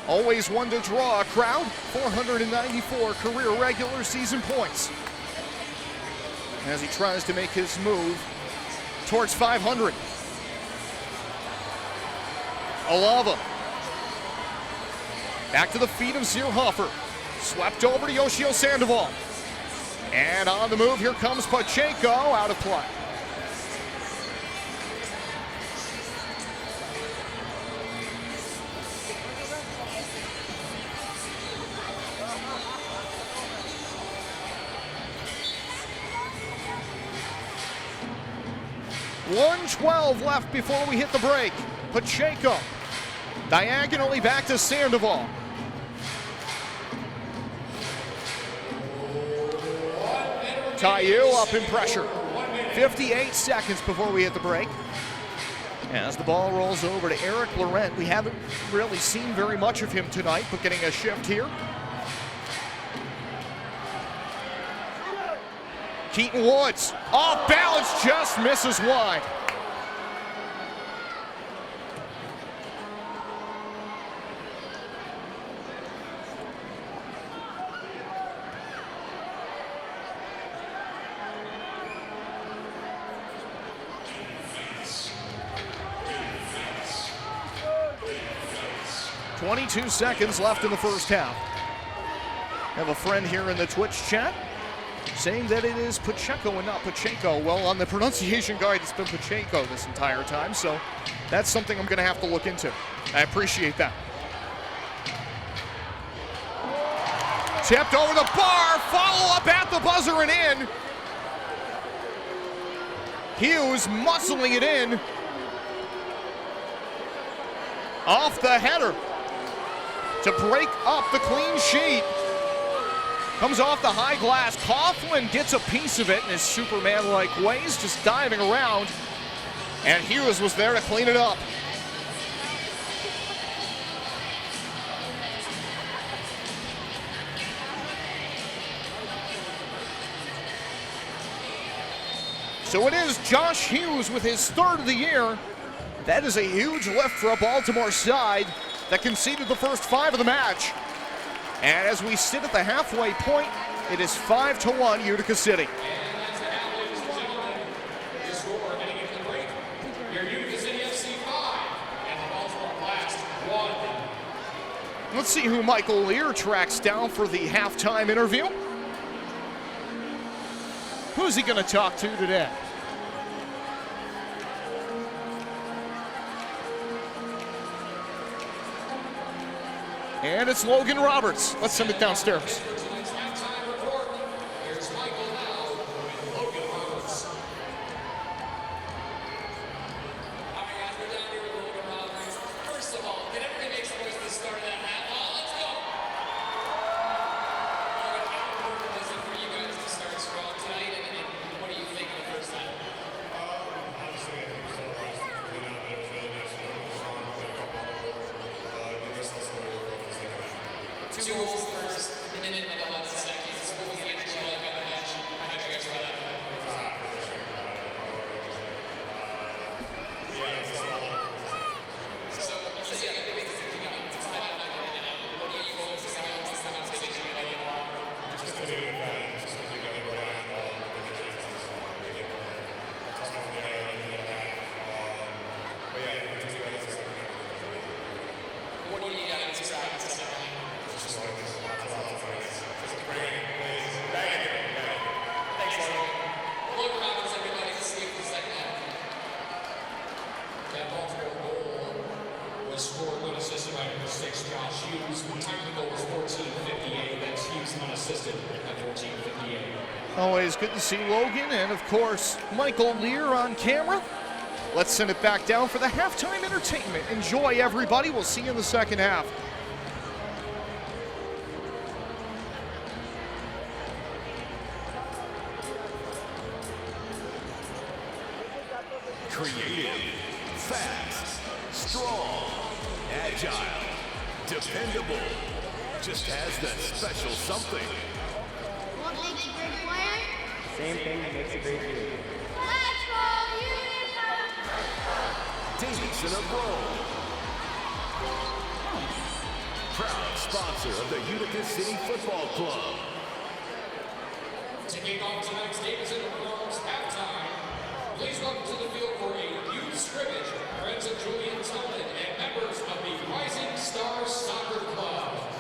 Always one to draw a crowd. 494 career regular season points. As he tries to make his move towards 500. Alava. Back to the feet of Zierhofer. Swept over to Yoshio Sandoval. And on the move, here comes Pacheco, out of play. .112 left before we hit the break. Pacheco diagonally back to Sandoval. Tayu up in pressure. 58 seconds before we hit the break. As the ball rolls over to Eric Laurent, we haven't really seen very much of him tonight, but getting a shift here. Keaton Woods, off balance, just misses wide. 22 seconds left in the first half. Have a friend here in the Twitch chat saying that it is Pacheco and not Pacheco. Well, on the pronunciation guide, it's been Pacheco this entire time, so that's something I'm going to have to look into. I appreciate that. Tipped over the bar, follow up at the buzzer and in. Hughes muscling it in. Off the header to break up the clean sheet. Comes off the high glass. Coughlin gets a piece of it in his Superman-like ways, just diving around. And Hughes was there to clean it up. So it is Josh Hughes with his third of the year. That is a huge lift for a Baltimore side that conceded the first 5 of the match. And as we sit at the halfway point, it is 5-1 Utica City. Let's see who Michael Lear tracks down for the halftime interview. Who's he going to talk to today? And it's Logan Roberts. Let's send it downstairs. Always good to see Logan and, of course, Michael Lear on camera. Let's send it back down for the halftime entertainment. Enjoy, everybody. We'll see you in the second half. Creative, fast, strong, agile, dependable. Just has that special something. What makes a great player? Same thing that makes a great leader. Let's go, Utica! Davidson of Rome. Proud sponsor of the Utica City Football Club. Taking off tonight's Davidson of Rome's halftime. Please welcome to the field for a youth scrimmage, friends of Julian Tillman and members of the Rising Stars Soccer Club.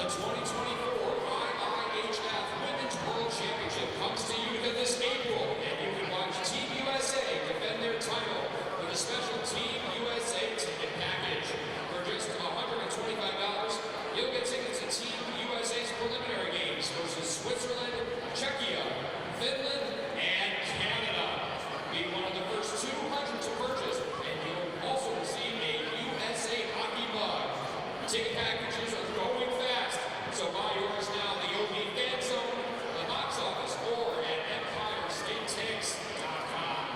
The 2024 IIHF Women's World Championship comes to Utica this April, and you can watch Team USA defend their title with a special Team USA ticket package. For just $125, you'll get tickets to Team USA's preliminary games versus Switzerland, Czechia, Finland, and Canada. Be one of the first 200 to purchase, and you'll also receive a USA hockey mug. Ticket packages are going fast, so buy yours now at the OB Fan Zone, the box office, or at EmpireStateTix.com.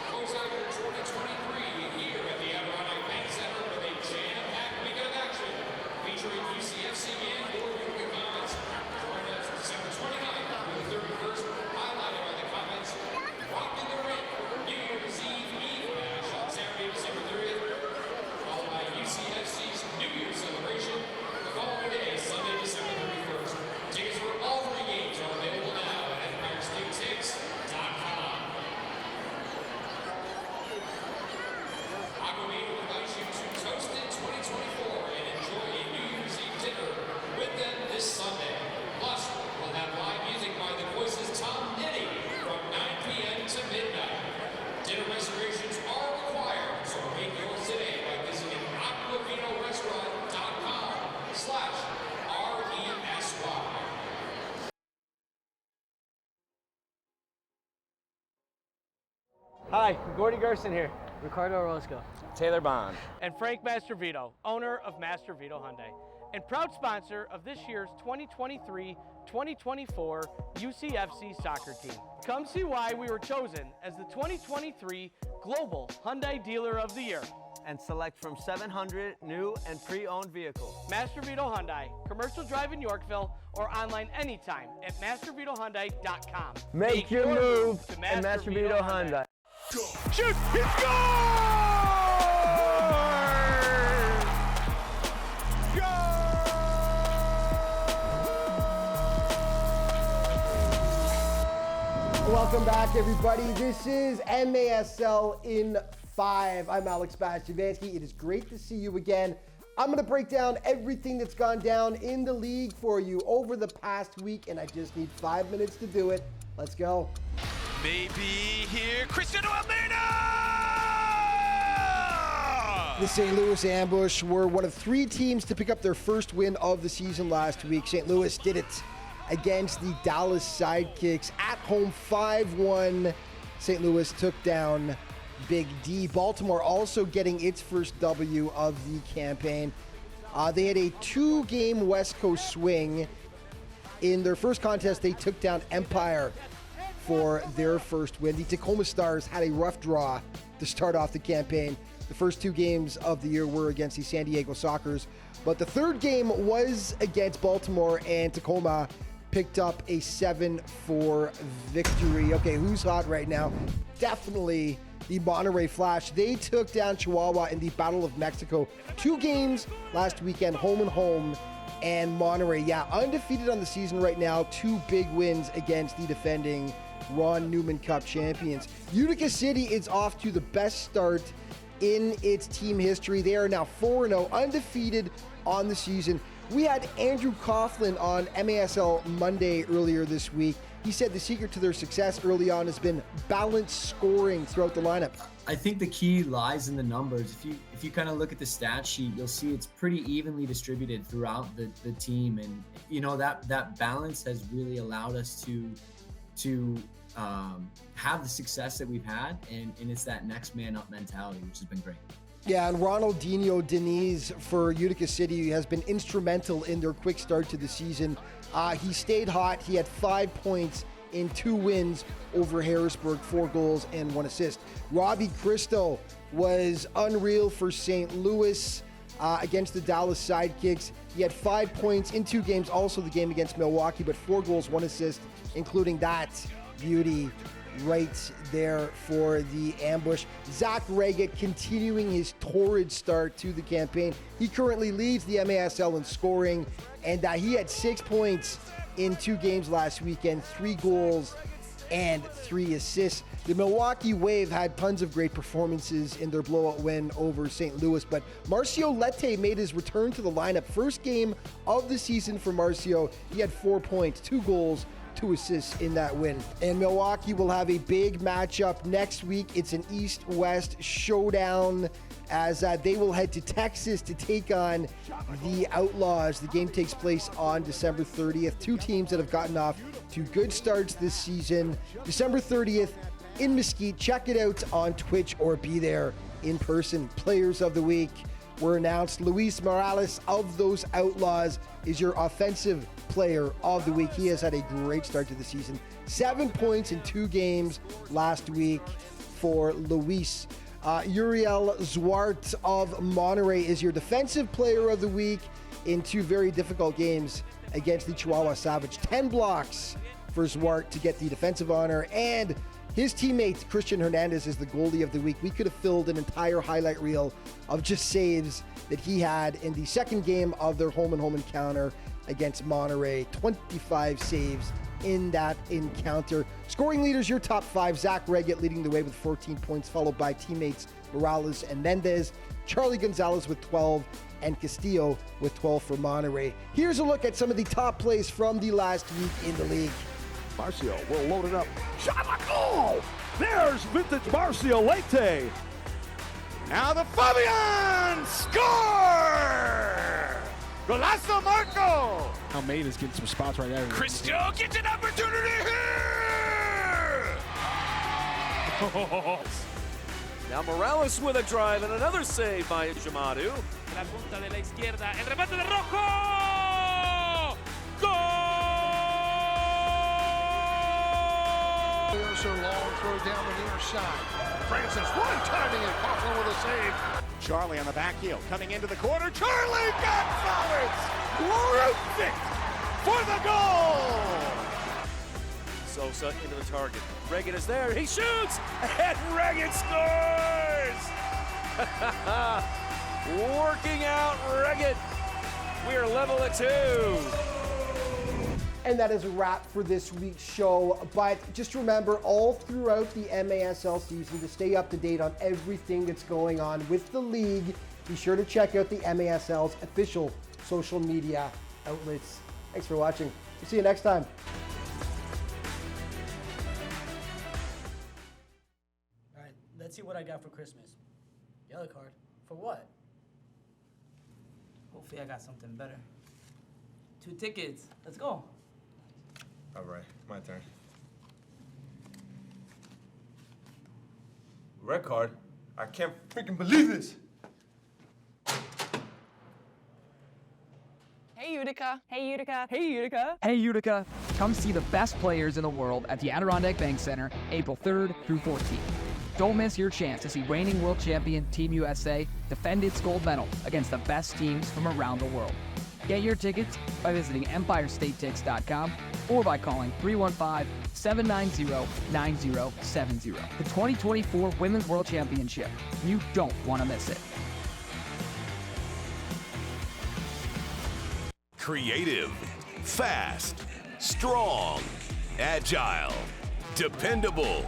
Cosigner 2023 here at the Adirondack Bank Center with a jam-packed weekend of action featuring UCFC and your Utica Comets. Join us December 29th through the 31st, highlighted by the Comets Rock in the Ring New Year's Eve bash on Saturday, December 30th, followed by UCFC's New Year's celebration the following day, Sunday, December 31st. Tickets for all three games are available now at EmpireStateTix.com. Aquaman invites you to Toast It 2024 and enjoy a New Year's Eve dinner with them this Sunday. Plus, we'll have live music by the Voices Tom Nitty from 9 p.m. to midnight. Dinner reservations are required, so make yours today by visiting aquavinorestaurant.com/RESY. Hi, Gordy Gerson here. Ricardo Orozco. Taylor Bond. And Frank Mastervito, owner of Mastervito Hyundai, and proud sponsor of this year's 2023-2024 UCFC soccer team. Come see why we were chosen as the 2023 Global Hyundai Dealer of the Year. And select from 700 new and pre-owned vehicles. Mastervito Hyundai, Commercial Drive in Yorkville, or online anytime at mastervitohyundai.com. Make your move to Mastervito Hyundai. Shoot! He Welcome back, everybody. This is MASL in 5. I'm Alex Bastiavansky. It is great to see you again. I'm going to break down everything that's gone down in the league for you over the past week, and I just need 5 minutes to do it. Let's go. Maybe here, Cristiano Almeida! The St. Louis Ambush were one of 3 teams to pick up their first win of the season last week. St. Louis did it against the Dallas Sidekicks at home 5-1. St. Louis took down Big D. Baltimore also getting its first W of the campaign. They had a 2-game West Coast swing. In their first contest, they took down Empire for their first win. The Tacoma Stars had a rough draw to start off the campaign. The first 2 games of the year were against the San Diego Sockers, but the third game was against Baltimore, and Tacoma picked up a 7-4 victory. Okay, who's hot right now? Definitely the Monterey Flash. They took down Chihuahua in the Battle of Mexico. 2 games last weekend, home and home. And Monterey, undefeated on the season right now. 2 big wins against the defending Ron Newman Cup champions. Utica City is off to the best start in its team history. They are now 4-0, undefeated on the season. We had Andrew Coughlin on MASL Monday earlier this week. He said the secret to their success early on has been balanced scoring throughout the lineup. I think the key lies in the numbers. If you kind of look at the stat sheet, you'll see it's pretty evenly distributed throughout the team, and you know that balance has really allowed us to have the success that we've had, and it's that next man up mentality, which has been great. Yeah, and Ronaldinho Diniz for Utica City has been instrumental in their quick start to the season. He stayed hot. He had 5 points in 2 wins over Harrisburg, 4 goals and 1 assist. Robbie Cristo was unreal for St. Louis against the Dallas Sidekicks. He had 5 points in 2 games, also the game against Milwaukee, but 4 goals, 1 assist, including that beauty right there for the Ambush. Zach Reggett continuing his torrid start to the campaign. He currently leads the MASL in scoring, and he had 6 points in 2 games last weekend, 3 goals and 3 assists. The Milwaukee Wave had tons of great performances in their blowout win over St. Louis, but Marcio Lette made his return to the lineup. First game of the season for Marcio. He had 4 points, 2 goals, 2 assists in that win. And Milwaukee will have a big matchup next week. It's an East-West showdown as they will head to Texas to take on the Outlaws. The game takes place on December 30th. Two teams that have gotten off to good starts this season. December 30th in Mesquite. Check it out on Twitch or be there in person. Players of the week were announced. Luis Morales of those Outlaws is your offensive player of the week. He has had a great start to the season. 7 points in 2 games last week for Luis. Uriel Zwart of Monterey is your defensive player of the week in 2 very difficult games against the Chihuahua Savage. 10 blocks for Zwart to get the defensive honor, and his teammate Christian Hernandez is the goalie of the week. We could have filled an entire highlight reel of just saves that he had in the second game of their home-and-home encounter against Monterey. 25 saves in that encounter. Scoring leaders, your top 5. Zach Reggett leading the way with 14 points, followed by teammates Morales and Mendez. Charlie Gonzalez with 12, and Castillo with 12 for Monterey. Here's a look at some of the top plays from the last week in the league. Marcio will load it up. Shot like goal! There's vintage Marcio Lete. Now the Fabian score! Golazo Marco! Almeida's getting some spots right there. Cristo gets an opportunity here! Now Morales with a drive and another save by Jamadu. La punta de la izquierda, el remate de Rojo! Goal! Long throw down the near side. Francis, one timing and Coughlin with a save. Charlie on the back heel, coming into the corner. Charlie Gonzalez roots it for the goal! Sosa into the target. Reagan is there. He shoots! And Reagan scores! Working out Reagan. We are level at 2. And that is a wrap for this week's show. But just remember, all throughout the MASL season, to stay up to date on everything that's going on with the league, be sure to check out the MASL's official social media outlets. Thanks for watching. We'll see you next time. All right, let's see what I got for Christmas. Yellow card. For what? Hopefully I got something better. 2 tickets. Let's go. All right, my turn. Red card? I can't freaking believe this! Hey Utica. Hey Utica. Hey Utica. Hey Utica. Come see the best players in the world at the Adirondack Bank Center, April 3rd through 14th. Don't miss your chance to see reigning world champion Team USA defend its gold medal against the best teams from around the world. Get your tickets by visiting EmpireStateTix.com or by calling 315-790-9070. The 2024 Women's World Championship. You don't want to miss it. Creative, fast, strong, agile, dependable.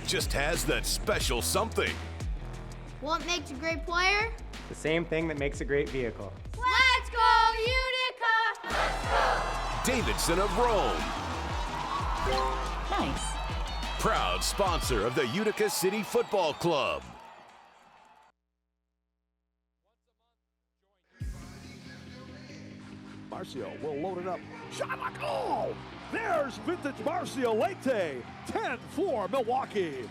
Just has that special something. What makes a great player? The same thing that makes a great vehicle. Let's go, Utica! Let's go! Davidson of Rome. Nice. Proud sponsor of the Utica City Football Club. Marcio will load it up. Shot like goal! There's vintage Marcio Lete. 10-4 Milwaukee.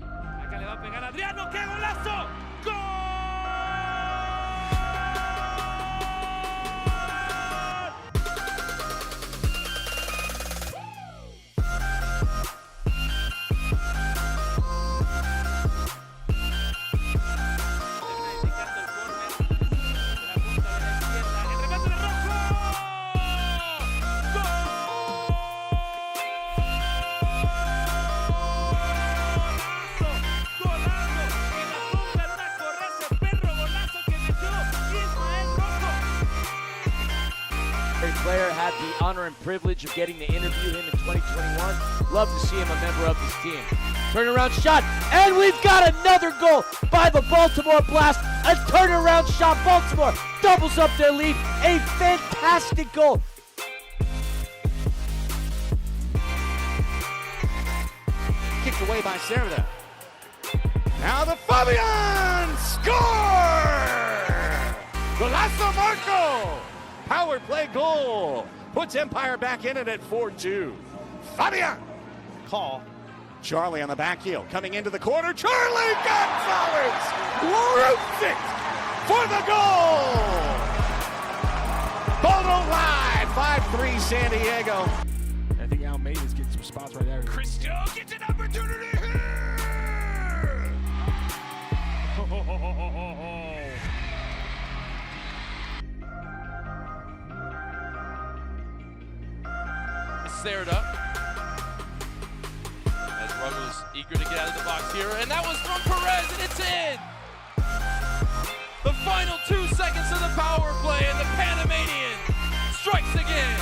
Acá le va a pegar Adriano, ¡qué golazo! ¡Gol! had the honor and privilege of getting to interview him in 2021. Love to see him a member of this team. Turnaround shot, and we've got another goal by the Baltimore Blast. A turnaround shot. Baltimore doubles up their lead. A fantastic goal. Kicked away by Serda. Now the Fabian score! Golazo Marco! Power play goal. Puts Empire back in it at 4-2. Fabian! Call. Charlie on the back heel, coming into the corner. Charlie Gonzalez roots it for the goal! Bodo live, 5-3 San Diego. I think Almeida's getting some spots right there. Cristo gets an opportunity here! Serda. As Ruggles eager to get out of the box here, and that was from Perez, and it's in! The final 2 seconds of the power play, and the Panamanian strikes again!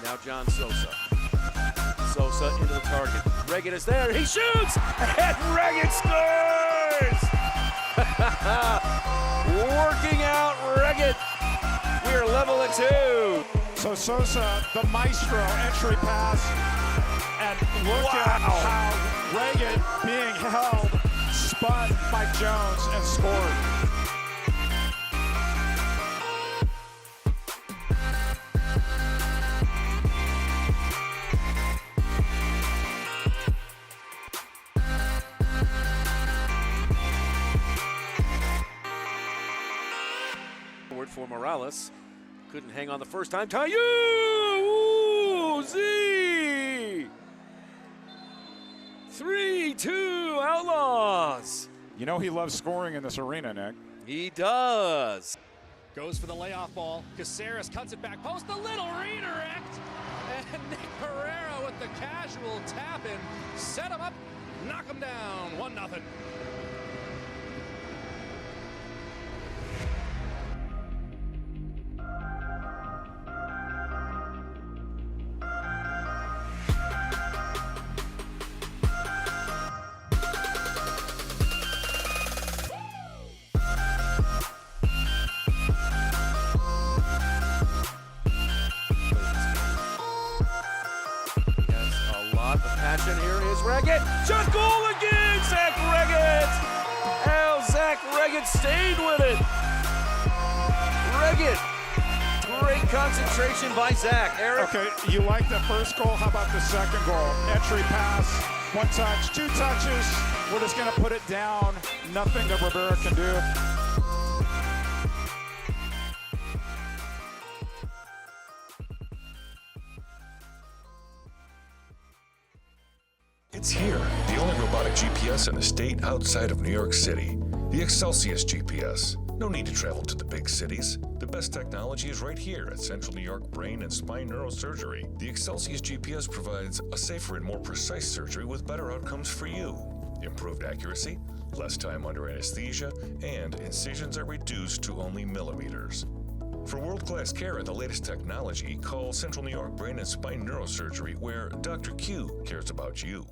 Now John Sosa. Sosa into the target. Reagan is there. He shoots! And Reagan scores! Working out Reagan. We are level at 2. So Sosa, the maestro, entry pass. And look at how Reagan, being held, spun Mike Jones and scored. For Morales. Couldn't hang on the first time. Tayu! Z! 3-2 Outlaws. You know he loves scoring in this arena, Nick. He does. Goes for the layoff ball. Caceres cuts it back post. A little redirect. And Nick Pereira with the casual tap in. Set him up. Knock him down. 1-0. Passion, here is Reagan. Shot goal again, Zach Reagan. Oh, Zach Reagan stayed with it. Reagan. Great concentration by Zach. Eric. Okay, you like the first goal. How about the second goal? Entry pass, 1 touch, 2 touches. We're just going to put it down. Nothing that Rivera can do. It's here, the only robotic GPS in the state outside of New York City. The Excelsius GPS. No need to travel to the big cities. The best technology is right here at Central New York Brain and Spine Neurosurgery. The Excelsius GPS provides a safer and more precise surgery with better outcomes for you. Improved accuracy, less time under anesthesia, and incisions are reduced to only millimeters. For world-class care and the latest technology, call Central New York Brain and Spine Neurosurgery, where Dr. Q cares about you.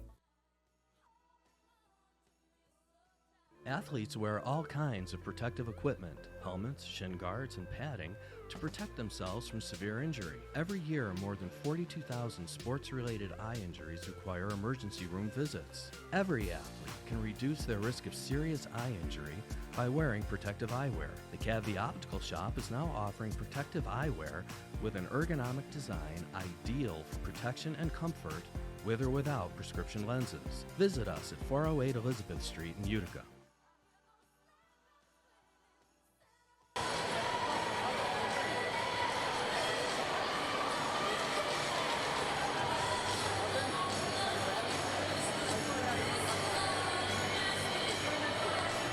Athletes wear all kinds of protective equipment, helmets, shin guards, and padding to protect themselves from severe injury. Every year, more than 42,000 sports-related eye injuries require emergency room visits. Every athlete can reduce their risk of serious eye injury by wearing protective eyewear. The Cavity Optical Shop is now offering protective eyewear with an ergonomic design ideal for protection and comfort with or without prescription lenses. Visit us at 408 Elizabeth Street in Utica.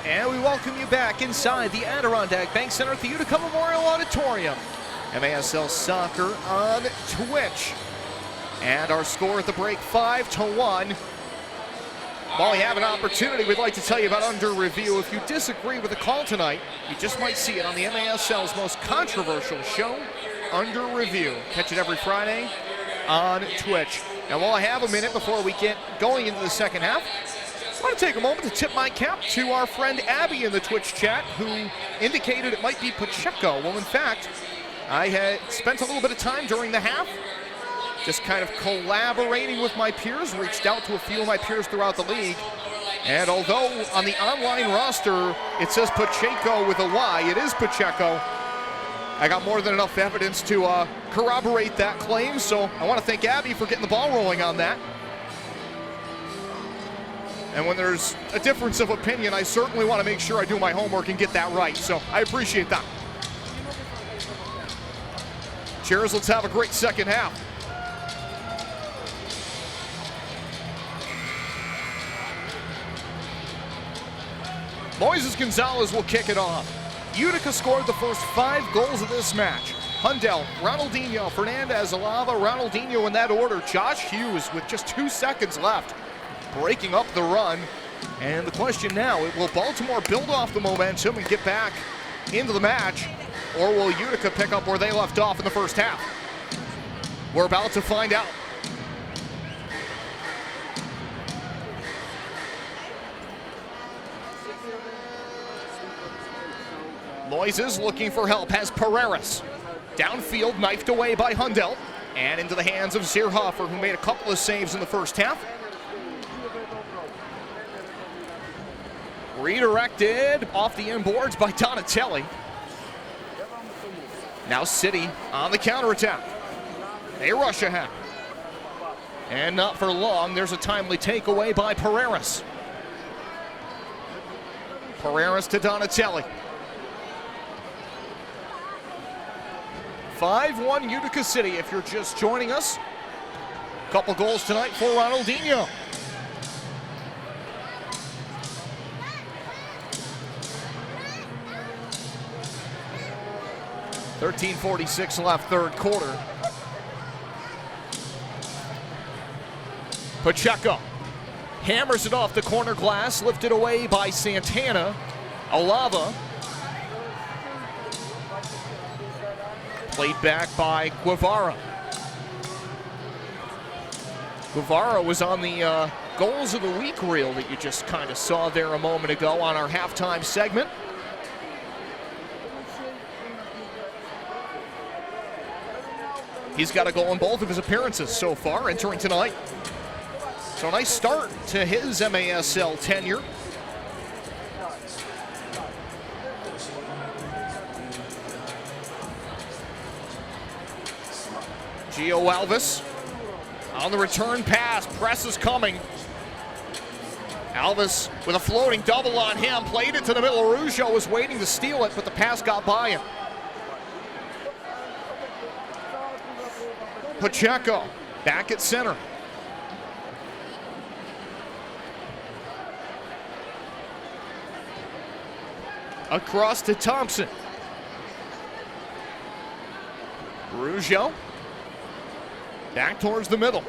And we welcome you back inside the Adirondack Bank Center at the Utica Memorial Auditorium. MASL Soccer on Twitch. And our score at the break, 5-1. While we have an opportunity, we'd like to tell you about Under Review. If you disagree with the call tonight, you just might see it on the MASL's most controversial show, Under Review. Catch it every Friday on Twitch. Now, while I have a minute before we get going into the second half, I want to take a moment to tip my cap to our friend Abby in the Twitch chat, who indicated it might be Pacheco. Well, in fact, I had spent a little bit of time during the half just kind of collaborating with my peers, reached out to a few of my peers throughout the league. And although on the online roster it says Pacheco with a Y, it is Pacheco. I got more than enough evidence to corroborate that claim, so I want to thank Abby for getting the ball rolling on that. And when there's a difference of opinion, I certainly want to make sure I do my homework and get that right, so I appreciate that. Cheers, let's have a great second half. Moises Gonzalez will kick it off. Utica scored the first 5 goals of this match. Hundell, Ronaldinho, Fernandez, Alava, Ronaldinho in that order. Josh Hughes with just 2 seconds left, breaking up the run. And the question now, will Baltimore build off the momentum and get back into the match, or will Utica pick up where they left off in the first half? We're about to find out. Moises looking for help, has Pereiras. Downfield, knifed away by Hundell, and into the hands of Zierhofer, who made a couple of saves in the first half. Redirected off the inboards by Donatelli. Now City on the counterattack. They rush ahead. And not for long, there's a timely takeaway by Pereiras. Pereiras to Donatelli. 5-1 Utica City if you're just joining us. Couple goals tonight for Ronaldinho. .46 left, third quarter. Pacheco hammers it off the corner glass, lifted away by Santana. Alava. Played back by Guevara. Guevara was on the goals of the week reel that you just kind of saw there a moment ago on our halftime segment. He's got a goal in both of his appearances so far entering tonight. So a nice start to his MASL tenure. Gio Alves on the return pass. Press is coming. Alves with a floating double on him. Played it to the middle. Araujo was waiting to steal it, but the pass got by him. Pacheco back at center. Across to Thompson. Araujo back towards the middle.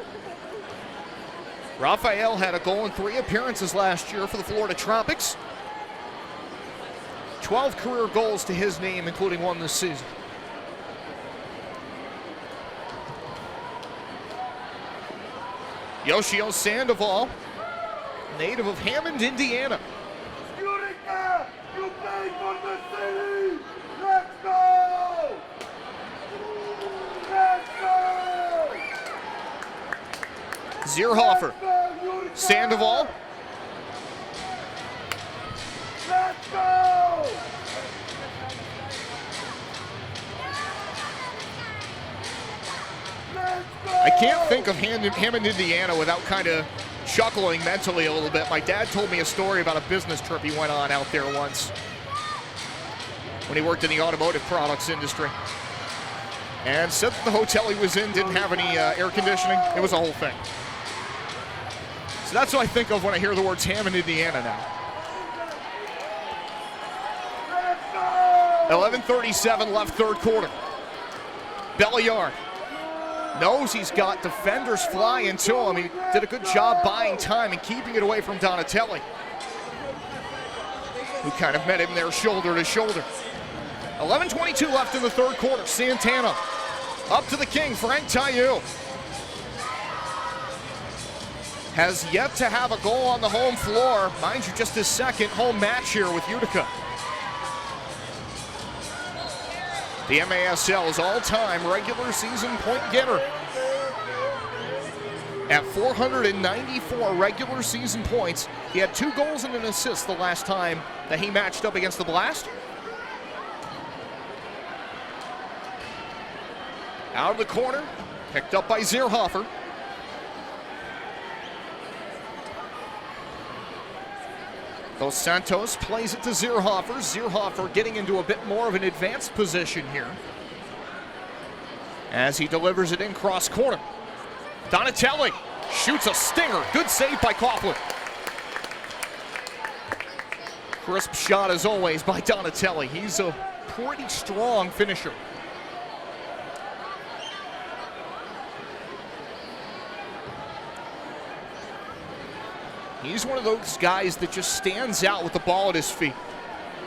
Rafael had a goal in 3 appearances last year for the Florida Tropics. 12 career goals to his name, including 1 this season. Yoshio Sandoval, native of Hammond, Indiana. Utica, you play for the city! Let's go! Let's go! Zierhofer, Sandoval. Let's go! I can't think of Hammond, Indiana without kind of chuckling mentally a little bit. My dad told me a story about a business trip he went on out there once when he worked in the automotive products industry. And said that the hotel he was in didn't have any air conditioning. It was a whole thing. So that's what I think of when I hear the words Hammond, Indiana now. 11:37 left, third quarter. Belliard knows he's got defenders flying to him. He did a good job buying time and keeping it away from Donatelli, who kind of met him there shoulder to shoulder. 11:22 left in the third quarter. Santana up to the king, Frank Taillou. Has yet to have a goal on the home floor. Mind you, just his second home match here with Utica. The MASL's all-time regular season point getter at 494 regular season points. He had 2 goals and an assist the last time that he matched up against the Blast. Out of the corner, picked up by Zierhofer. Dos Santos plays it to Zierhofer. Zierhofer getting into a bit more of an advanced position here as he delivers it in cross corner. Donatelli shoots a stinger. Good save by Coughlin. Crisp shot as always by Donatelli. He's a pretty strong finisher. He's one of those guys that just stands out with the ball at his feet.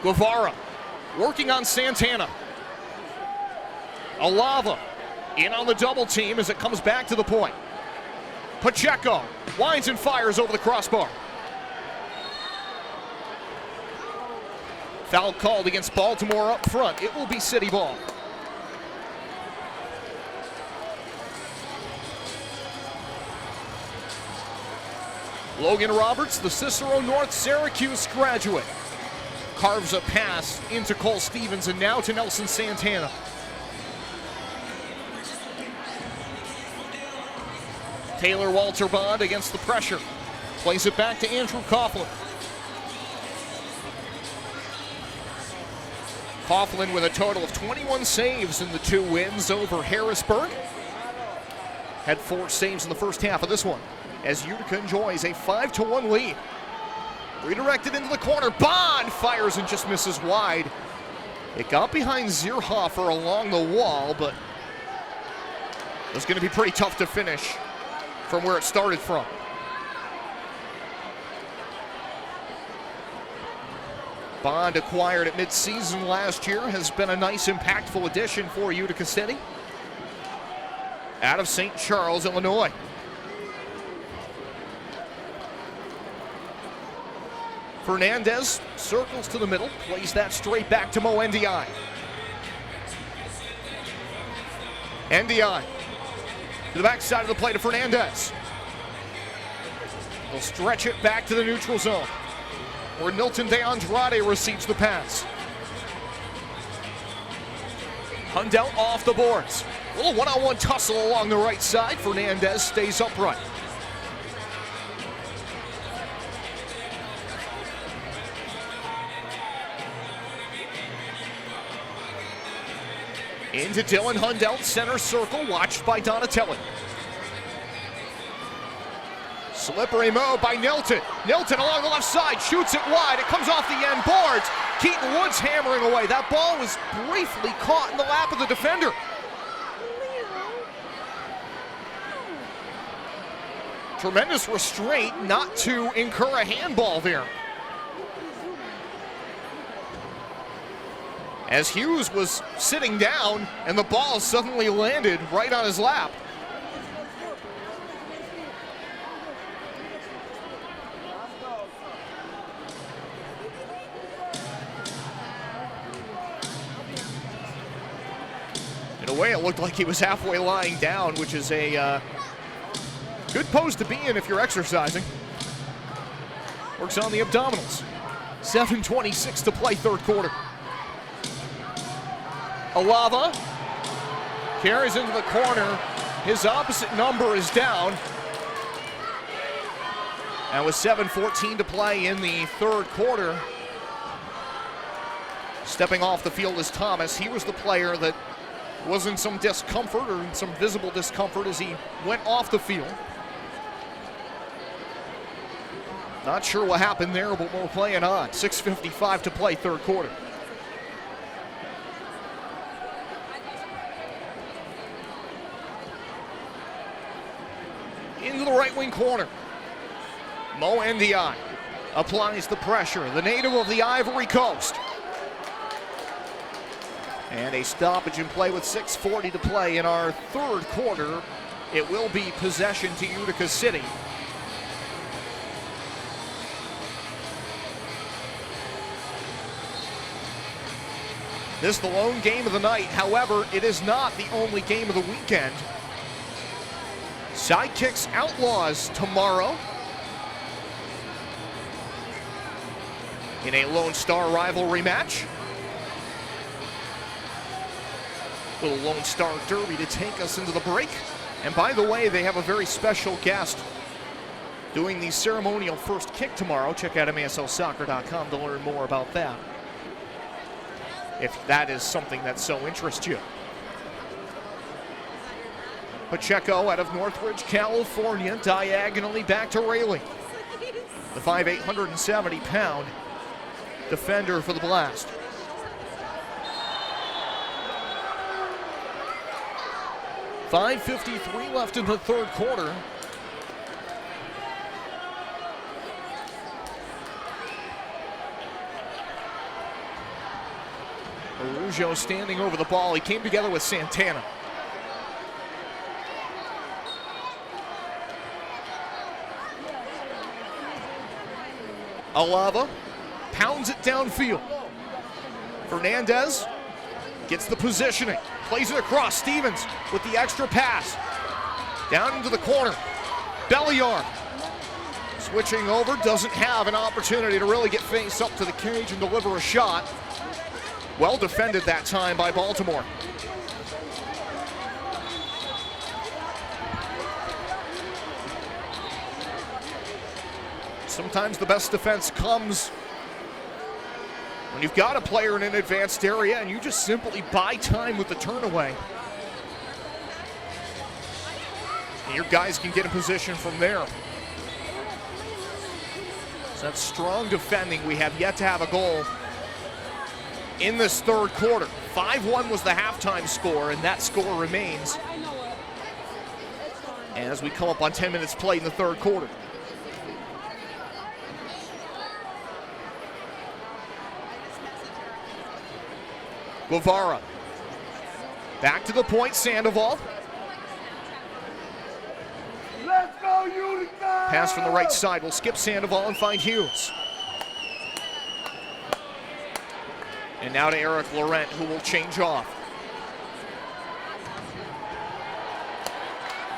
Guevara working on Santana. Alava in on the double team as it comes back to the point. Pacheco winds and fires over the crossbar. Foul called against Baltimore up front. It will be City ball. Logan Roberts, the Cicero North Syracuse graduate, carves a pass into Cole Stevens and now to Nelson Santana. Taylor Walter Bond against the pressure. Plays it back to Andrew Coughlin. Coughlin with a total of 21 saves in the 2 wins over Harrisburg. Had 4 saves in the first half of this one, as Utica enjoys a 5-1 lead. Redirected into the corner. Bond fires and just misses wide. It got behind Zierhofer along the wall, but it was going to be pretty tough to finish from where it started from. Bond, acquired at midseason last year, has been a nice, impactful addition for Utica City out of St. Charles, Illinois. Fernandez circles to the middle, plays that straight back to Mo Ndiaye. Ndiaye to the backside of the play to Fernandez. He'll stretch it back to the neutral zone, where Nilton De Andrade receives the pass. Hundelt off the boards. A little one-on-one tussle along the right side. Fernandez stays upright. Into Dylan Hundelt, center circle, watched by Donatelli. Slippery move by Nilton. Nilton along the left side, shoots it wide. It comes off the end boards. Keaton Woods hammering away. That ball was briefly caught in the lap of the defender. Tremendous restraint not to incur a handball there, as Hughes was sitting down and the ball suddenly landed right on his lap. In a way, it looked like he was halfway lying down, which is a good pose to be in if you're exercising. Works on the abdominals. 7:26 to play, third quarter. Alava carries into the corner. His opposite number is down. And with 7:14 to play in the third quarter, stepping off the field is Thomas. He was the player that was in some discomfort, or in some visible discomfort, as he went off the field. Not sure what happened there, but we're playing on. 6:55 to play, third quarter. into the right wing corner. Mo Ndiaye applies the pressure, the native of the Ivory Coast. And a stoppage in play with 6:40 to play in our third quarter. It will be possession to Utica City. This is the lone game of the night. However, it is not the only game of the weekend. Sidekicks Outlaws tomorrow in a Lone Star rivalry match. Little Lone Star Derby to take us into the break. And by the way, they have a very special guest doing the ceremonial first kick tomorrow. Check out MASLsoccer.com to learn more about that, if that is something that so interests you. Pacheco out of Northridge, California, diagonally back to Rayleigh. The 5'8", 170-pound defender for the Blast. .553 left in the third quarter. Araujo standing over the ball. He came together with Santana. Alava pounds it downfield. Fernandez gets the positioning, plays it across. Stevens with the extra pass. Down into the corner. Belliard switching over, doesn't have an opportunity to really get face up to the cage and deliver a shot. Well defended that time by Baltimore. Sometimes the best defense comes when you've got a player in an advanced area and you just simply buy time with the turnaway. And your guys can get in position from there. So that's strong defending. We have yet to have a goal in this third quarter. 5-1 was the halftime score, and that score remains as we come up on 10 minutes played in the third quarter. Guevara. Back to the point, Sandoval. Let's go, Utica! Pass from the right side. We'll skip Sandoval and find Hughes. And now to Eric Laurent, who will change off.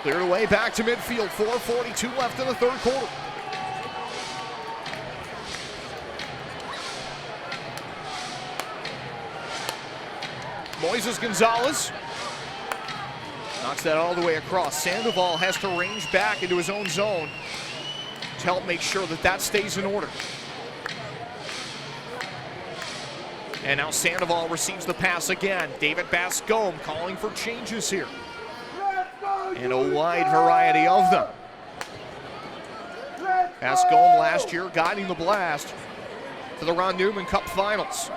Cleared away back to midfield. 4:42 left in the third quarter. Moises Gonzalez knocks that all the way across. Sandoval has to range back into his own zone to help make sure that that stays in order. And now Sandoval receives the pass again. David Bascombe calling for changes here. And a wide variety of them. Bascombe last year guiding the Blast to the Ron Newman Cup Finals.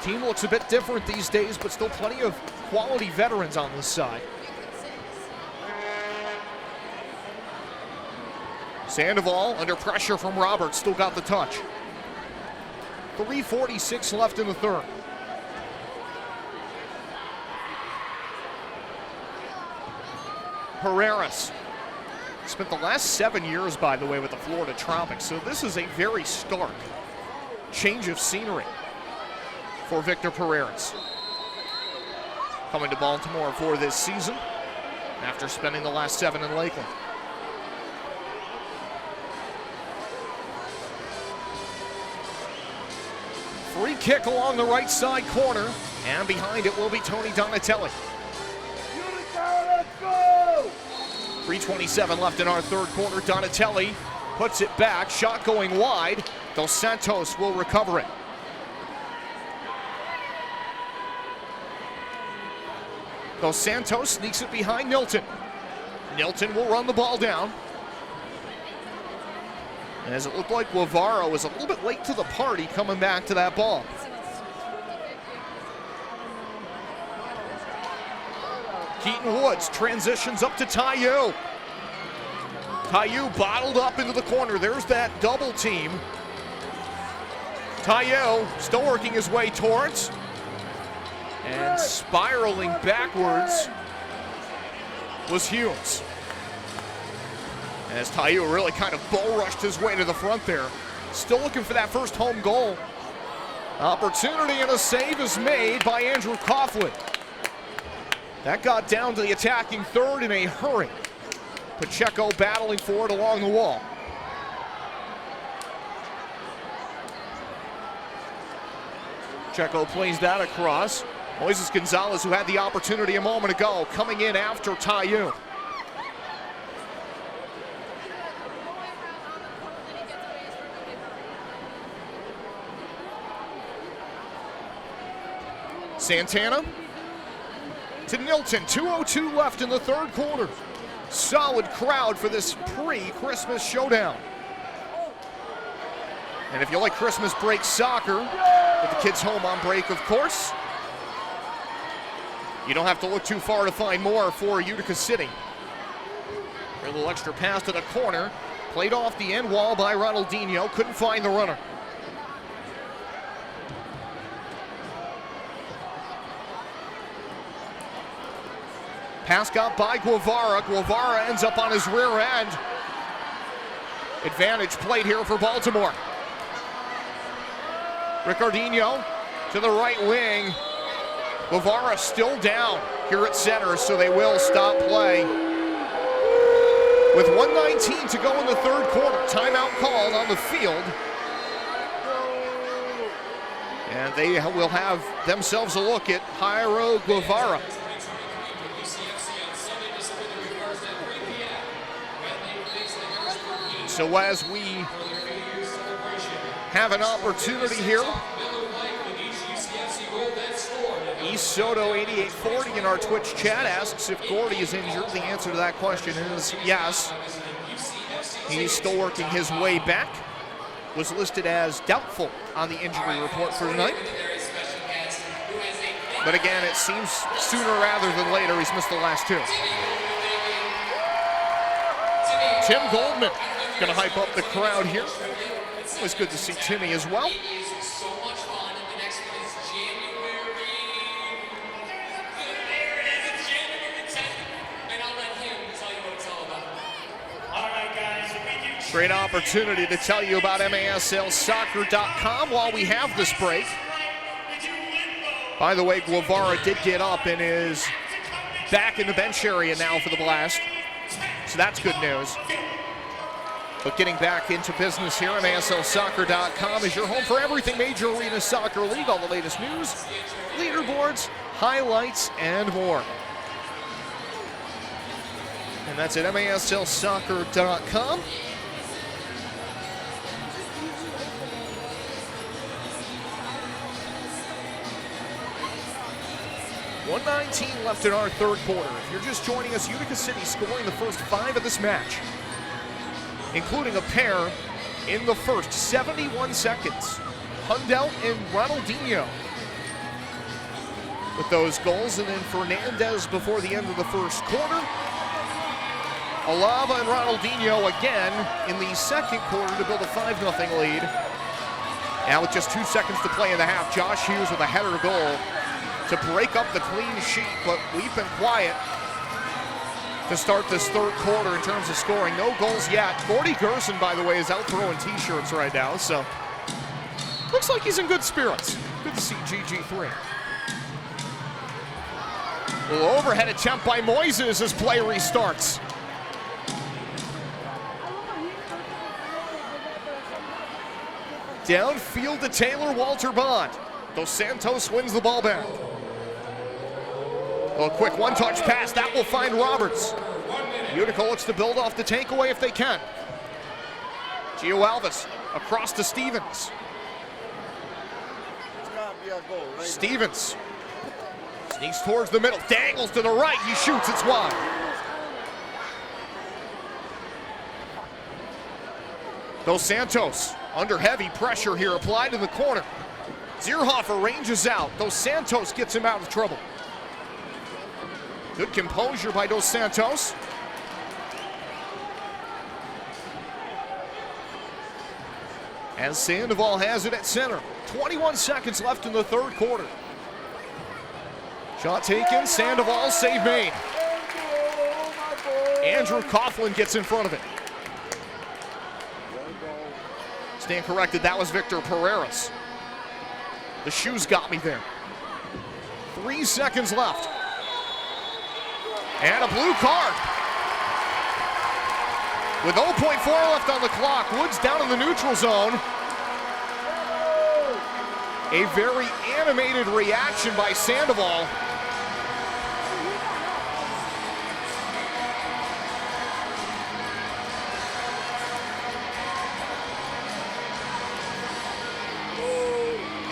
Team looks a bit different these days, but still plenty of quality veterans on this side. Sandoval under pressure from Roberts, still got the touch. 3:46 left in the third. Pereiras spent the last 7 years, by the way, with the Florida Tropics, so this is a very stark change of scenery for Victor Pereiras. Coming to Baltimore for this season after spending the last 7 in Lakeland. Free kick along the right side corner, and behind it will be Tony Donatelli. 3:27 left in our third quarter. Donatelli puts it back, shot going wide. Dos Santos will recover it. Dos Santos sneaks it behind Nilton. Nilton will run the ball down. As it looked like Guevara was a little bit late to the party coming back to that ball. Keaton Woods transitions up to Taiyu. Taiyu bottled up into the corner. There's that double team. Taiyu still working his way towards. And spiraling backwards was Humes. As Taiyu really kind of bull rushed his way to the front there. Still looking for that first home goal. Opportunity and a save is made by Andrew Coughlin. That got down to the attacking third in a hurry. Pacheco battling for it along the wall. Pacheco plays that across. Moises Gonzalez, who had the opportunity a moment ago, coming in after Taiyu. Santana to Nilton, 2:02 left in the third quarter. Solid crowd for this pre-Christmas showdown. And if you like Christmas break soccer, with the kids home on break, of course, you don't have to look too far to find more for Utica City. A little extra pass to the corner, played off the end wall by Ronaldinho, couldn't find the runner. Pass got by Guevara. Guevara ends up on his rear end. Advantage played here for Baltimore. Ricardinho to the right wing. Guevara still down here at center, so they will stop play. With 1:19 to go in the third quarter, timeout called on the field. And they will have themselves a look at Jairo Guevara. So as we have an opportunity here, East Soto 8840 in our Twitch chat asks if Gordy is injured. The answer to that question is yes. He's still working his way back. Was listed as doubtful on the injury report for tonight. But again, it seems sooner rather than later he's missed the last two. Tim Goldman going to hype up the crowd here. Always good to see Timmy as well. Great opportunity to tell you about MASLsoccer.com while we have this break. By the way, Guevara did get up and is back in the bench area now for the Blast. So that's good news. But getting back into business here, MASLsoccer.com is your home for everything Major Arena Soccer League. All the latest news, leaderboards, highlights, and more. And that's at MASLsoccer.com. .119 left in our third quarter. If you're just joining us, Utica City scoring the first 5 of this match, including a pair in the first 71 seconds. Hundelt and Ronaldinho with those goals, and then Fernandez before the end of the first quarter. Alava and Ronaldinho again in the second quarter to build a 5-0 lead. Now with just 2 seconds to play in the half, Josh Hughes with a header goal to break up the clean sheet, but we've been quiet to start this third quarter in terms of scoring. No goals yet. Gordy Gerson, by the way, is out throwing t-shirts right now, so looks like he's in good spirits. Good to see GG3. A little overhead attempt by Moises as play restarts. Downfield to Taylor Walter Bond. Dos Santos wins the ball back. A quick one-touch pass, that will find Roberts. Utica looks to build off the takeaway if they can. Gio Alves across to Stevens. Stevens sneaks towards the middle, dangles to the right, he shoots, it's wide. Dos Santos under heavy pressure here applied in the corner. Zierhofer ranges out. Dos Santos gets him out of trouble. Good composure by Dos Santos. As Sandoval has it at center. 21 seconds left in the third quarter. Shot taken, Sandoval, save made. Andrew Coughlin gets in front of it. Stand corrected, that was Victor Pereiras. The shoes got me there. 3 seconds left. And a blue card. With 0.4 left on the clock, Woods down in the neutral zone. A very animated reaction by Sandoval.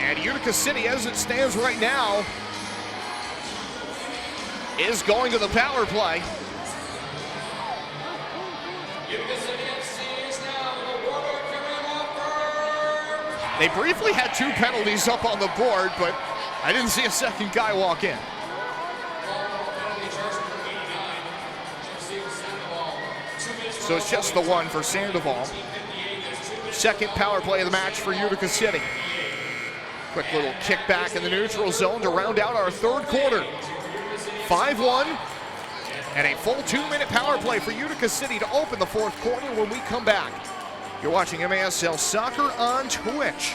And Utica City, as it stands right now, is going to the power play. They briefly had 2 penalties up on the board, but I didn't see a second guy walk in. So it's just the one for Sandoval. Second power play of the match for Utica City. Quick little kick back in the neutral zone to round out our third quarter. 5-1 and a full 2-minute power play for Utica City to open the fourth quarter when we come back. You're watching MASL Soccer on Twitch.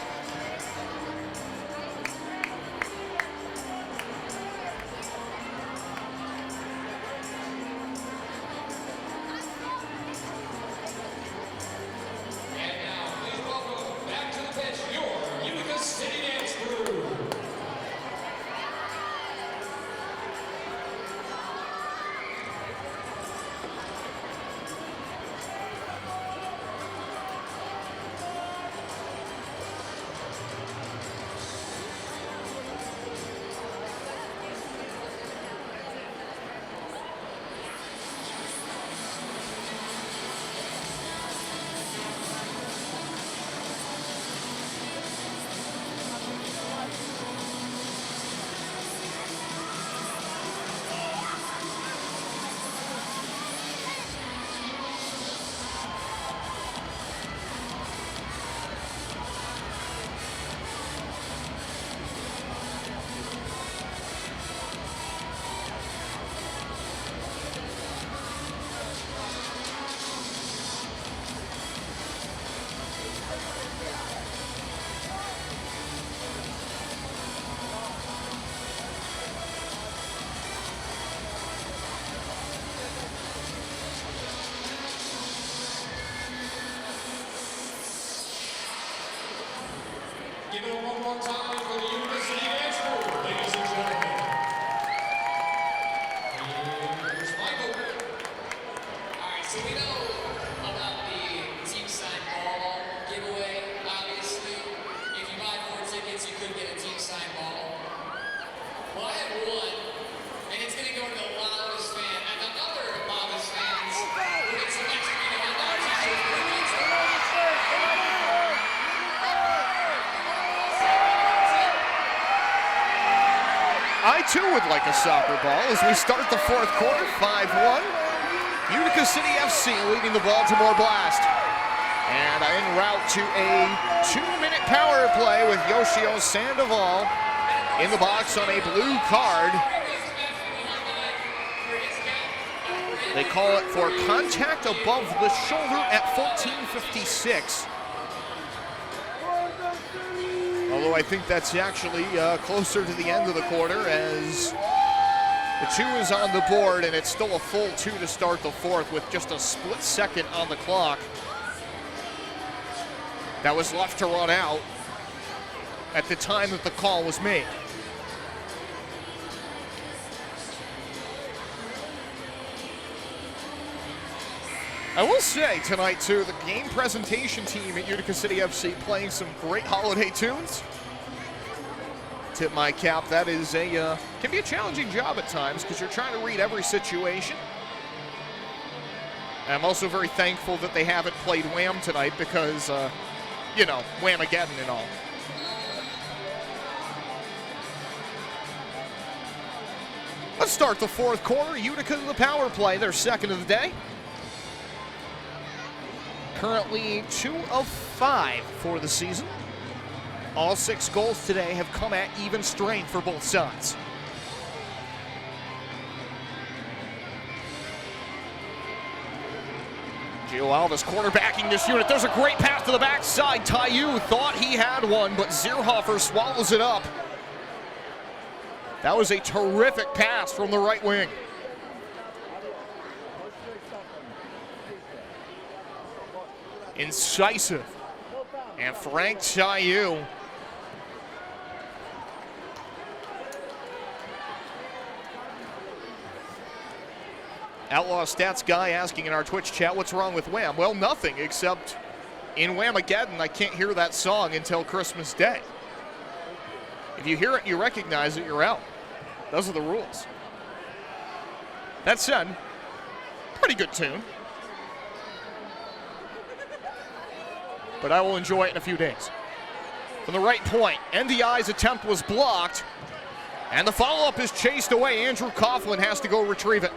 Give it one more time for the Utica City Dance Crew, ladies and gentlemen. Here's Michael. All right, so we know about the team signed ball giveaway. Obviously, if you buy 4 tickets, you could get a team signed ball. Well, I have one, and it's going to go to the loudest fan. And the other loudest fans will get some extra t-shirts. I too would like a soccer ball as we start the fourth quarter, 5-1. Utica City FC leading the Baltimore Blast. And en route to a 2-minute power play with Yoshio Sandoval in the box on a blue card. They call it for contact above the shoulder at 14:56. Although I think that's actually closer to the end of the quarter as the 2 is on the board and it's still a full 2 to start the fourth with just a split second on the clock. That was left to run out at the time that the call was made. I will say tonight, too, the game presentation team at Utica City FC playing some great holiday tunes. Tip my cap. That is can be a challenging job at times because you're trying to read every situation. And I'm also very thankful that they haven't played Wham tonight because, you know, Whamageddon and all. Let's start the fourth quarter. Utica to the power play, their second of the day. Currently 2 of 5 for the season. All 6 goals today have come at even strength for both sides. Gio Alves quarterbacking this unit. There's a great pass to the backside. Tayu thought he had one, but Zierhofer swallows it up. That was a terrific pass from the right wing. Incisive. And Frank Tayu. Outlaw Stats guy asking in our Twitch chat, what's wrong with Wham? Well, nothing, except in Whamageddon, I can't hear that song until Christmas Day. If you hear it and you recognize it, you're out. Those are the rules. That said, pretty good tune. But I will enjoy it in a few days. From the right point, NDI's attempt was blocked, and the follow-up is chased away. Andrew Coughlin has to go retrieve it.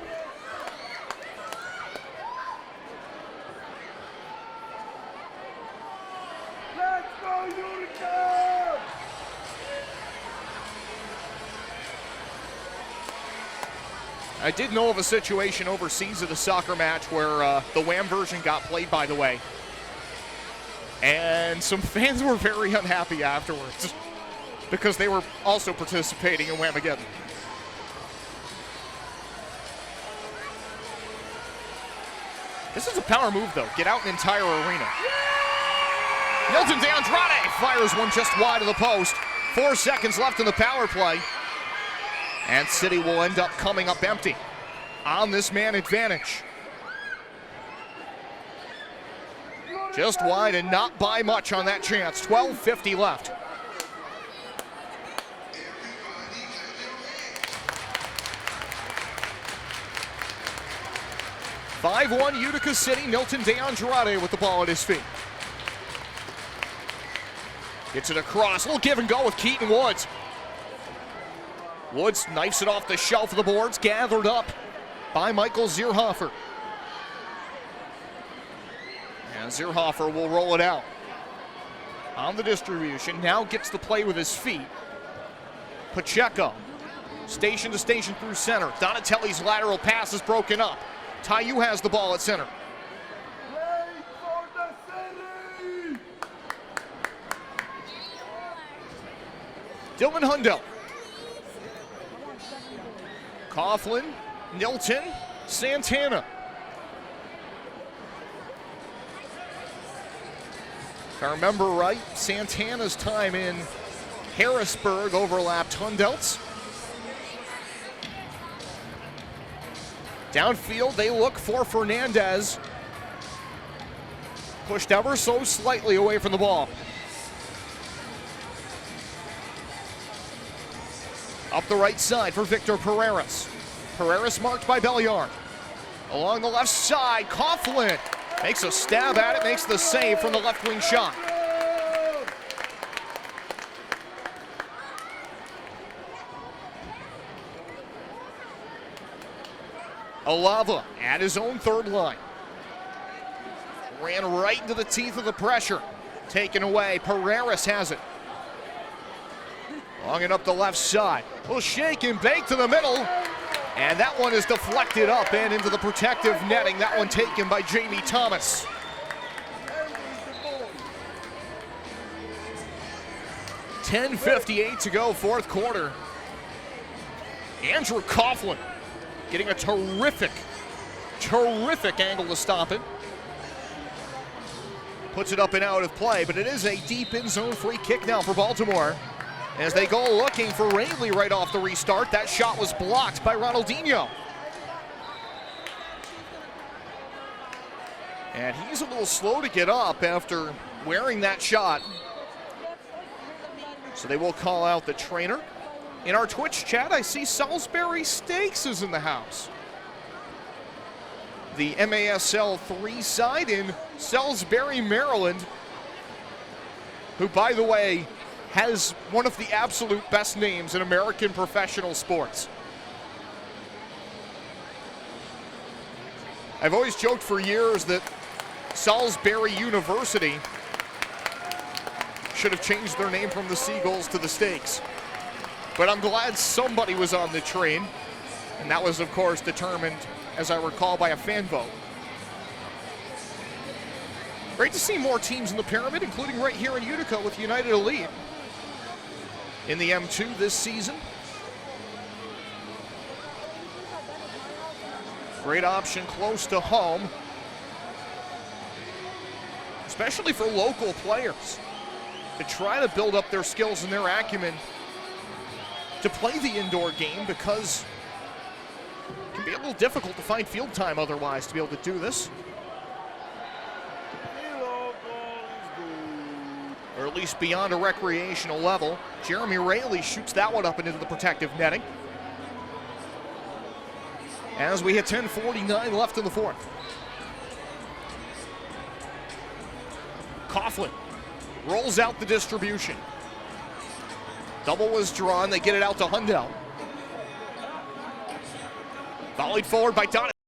I did know of a situation overseas at a soccer match where the Wham version got played, by the way. And some fans were very unhappy afterwards because they were also participating in Whamageddon. This is a power move, though. Get out an entire arena. Milton DeAndrade fires one just wide of the post. 4 seconds left in the power play. And City will end up coming up empty on this man advantage. Just wide and not by much on that chance. 12:50 left. (5-1) Utica City. Milton DeAndrade with the ball at his feet. Gets it across. A little give and go with Keaton Woods. Woods knifes it off the shelf of the boards, gathered up by Michael Zierhofer. And Zierhofer will roll it out. On the distribution, now gets the play with his feet. Pacheco, station to station through center. Donatelli's lateral pass is broken up. Tayu has the ball at center. Dylan Hundell. Coughlin, Nilton, Santana. If I remember right, Santana's time in Harrisburg overlapped Hundelt's. Downfield, they look for Fernandez. Pushed ever so slightly away from the ball. Up the right side for Victor Pereiras. Pereiras marked by Belliard. Along the left side, Coughlin makes a stab at it, makes the save from the left wing shot. Alava at his own third line. Ran right into the teeth of the pressure. Taken away, Pereiras has it. Long and up the left side. A little shake and bake to the middle. And that one is deflected up and into the protective netting. That one taken by Jamie Thomas. .10:58 to go, fourth quarter. Andrew Coughlin getting a terrific angle to stop it. Puts it up and out of play, but it is a deep in-zone free kick now for Baltimore. As they go looking for Rayleigh right off the restart. That shot was blocked by Ronaldinho. And he's a little slow to get up after wearing that shot. So they will call out the trainer. In our Twitch chat, I see Salisbury Steaks is in the house. The MASL 3 side in Salisbury, Maryland, who, by the way, has one of the absolute best names in American professional sports. I've always joked for years that Salisbury University should have changed their name from the Seagulls to the Stakes. But I'm glad somebody was on the train, and that was, of course, determined, as I recall, by a fan vote. Great to see more teams in the pyramid, including right here in Utica with United Elite in the M2 this season. Great option close to home, especially for local players to try to build up their skills and their acumen to play the indoor game, because it can be a little difficult to find field time otherwise to be able to do this. Or at least beyond a recreational level. Jeremy Rayleigh shoots that one up and into the protective netting. As we hit 10:49 left in the fourth. Coughlin rolls out the distribution. Double was drawn, they get it out to Hundell. Volleyed forward by Donovan.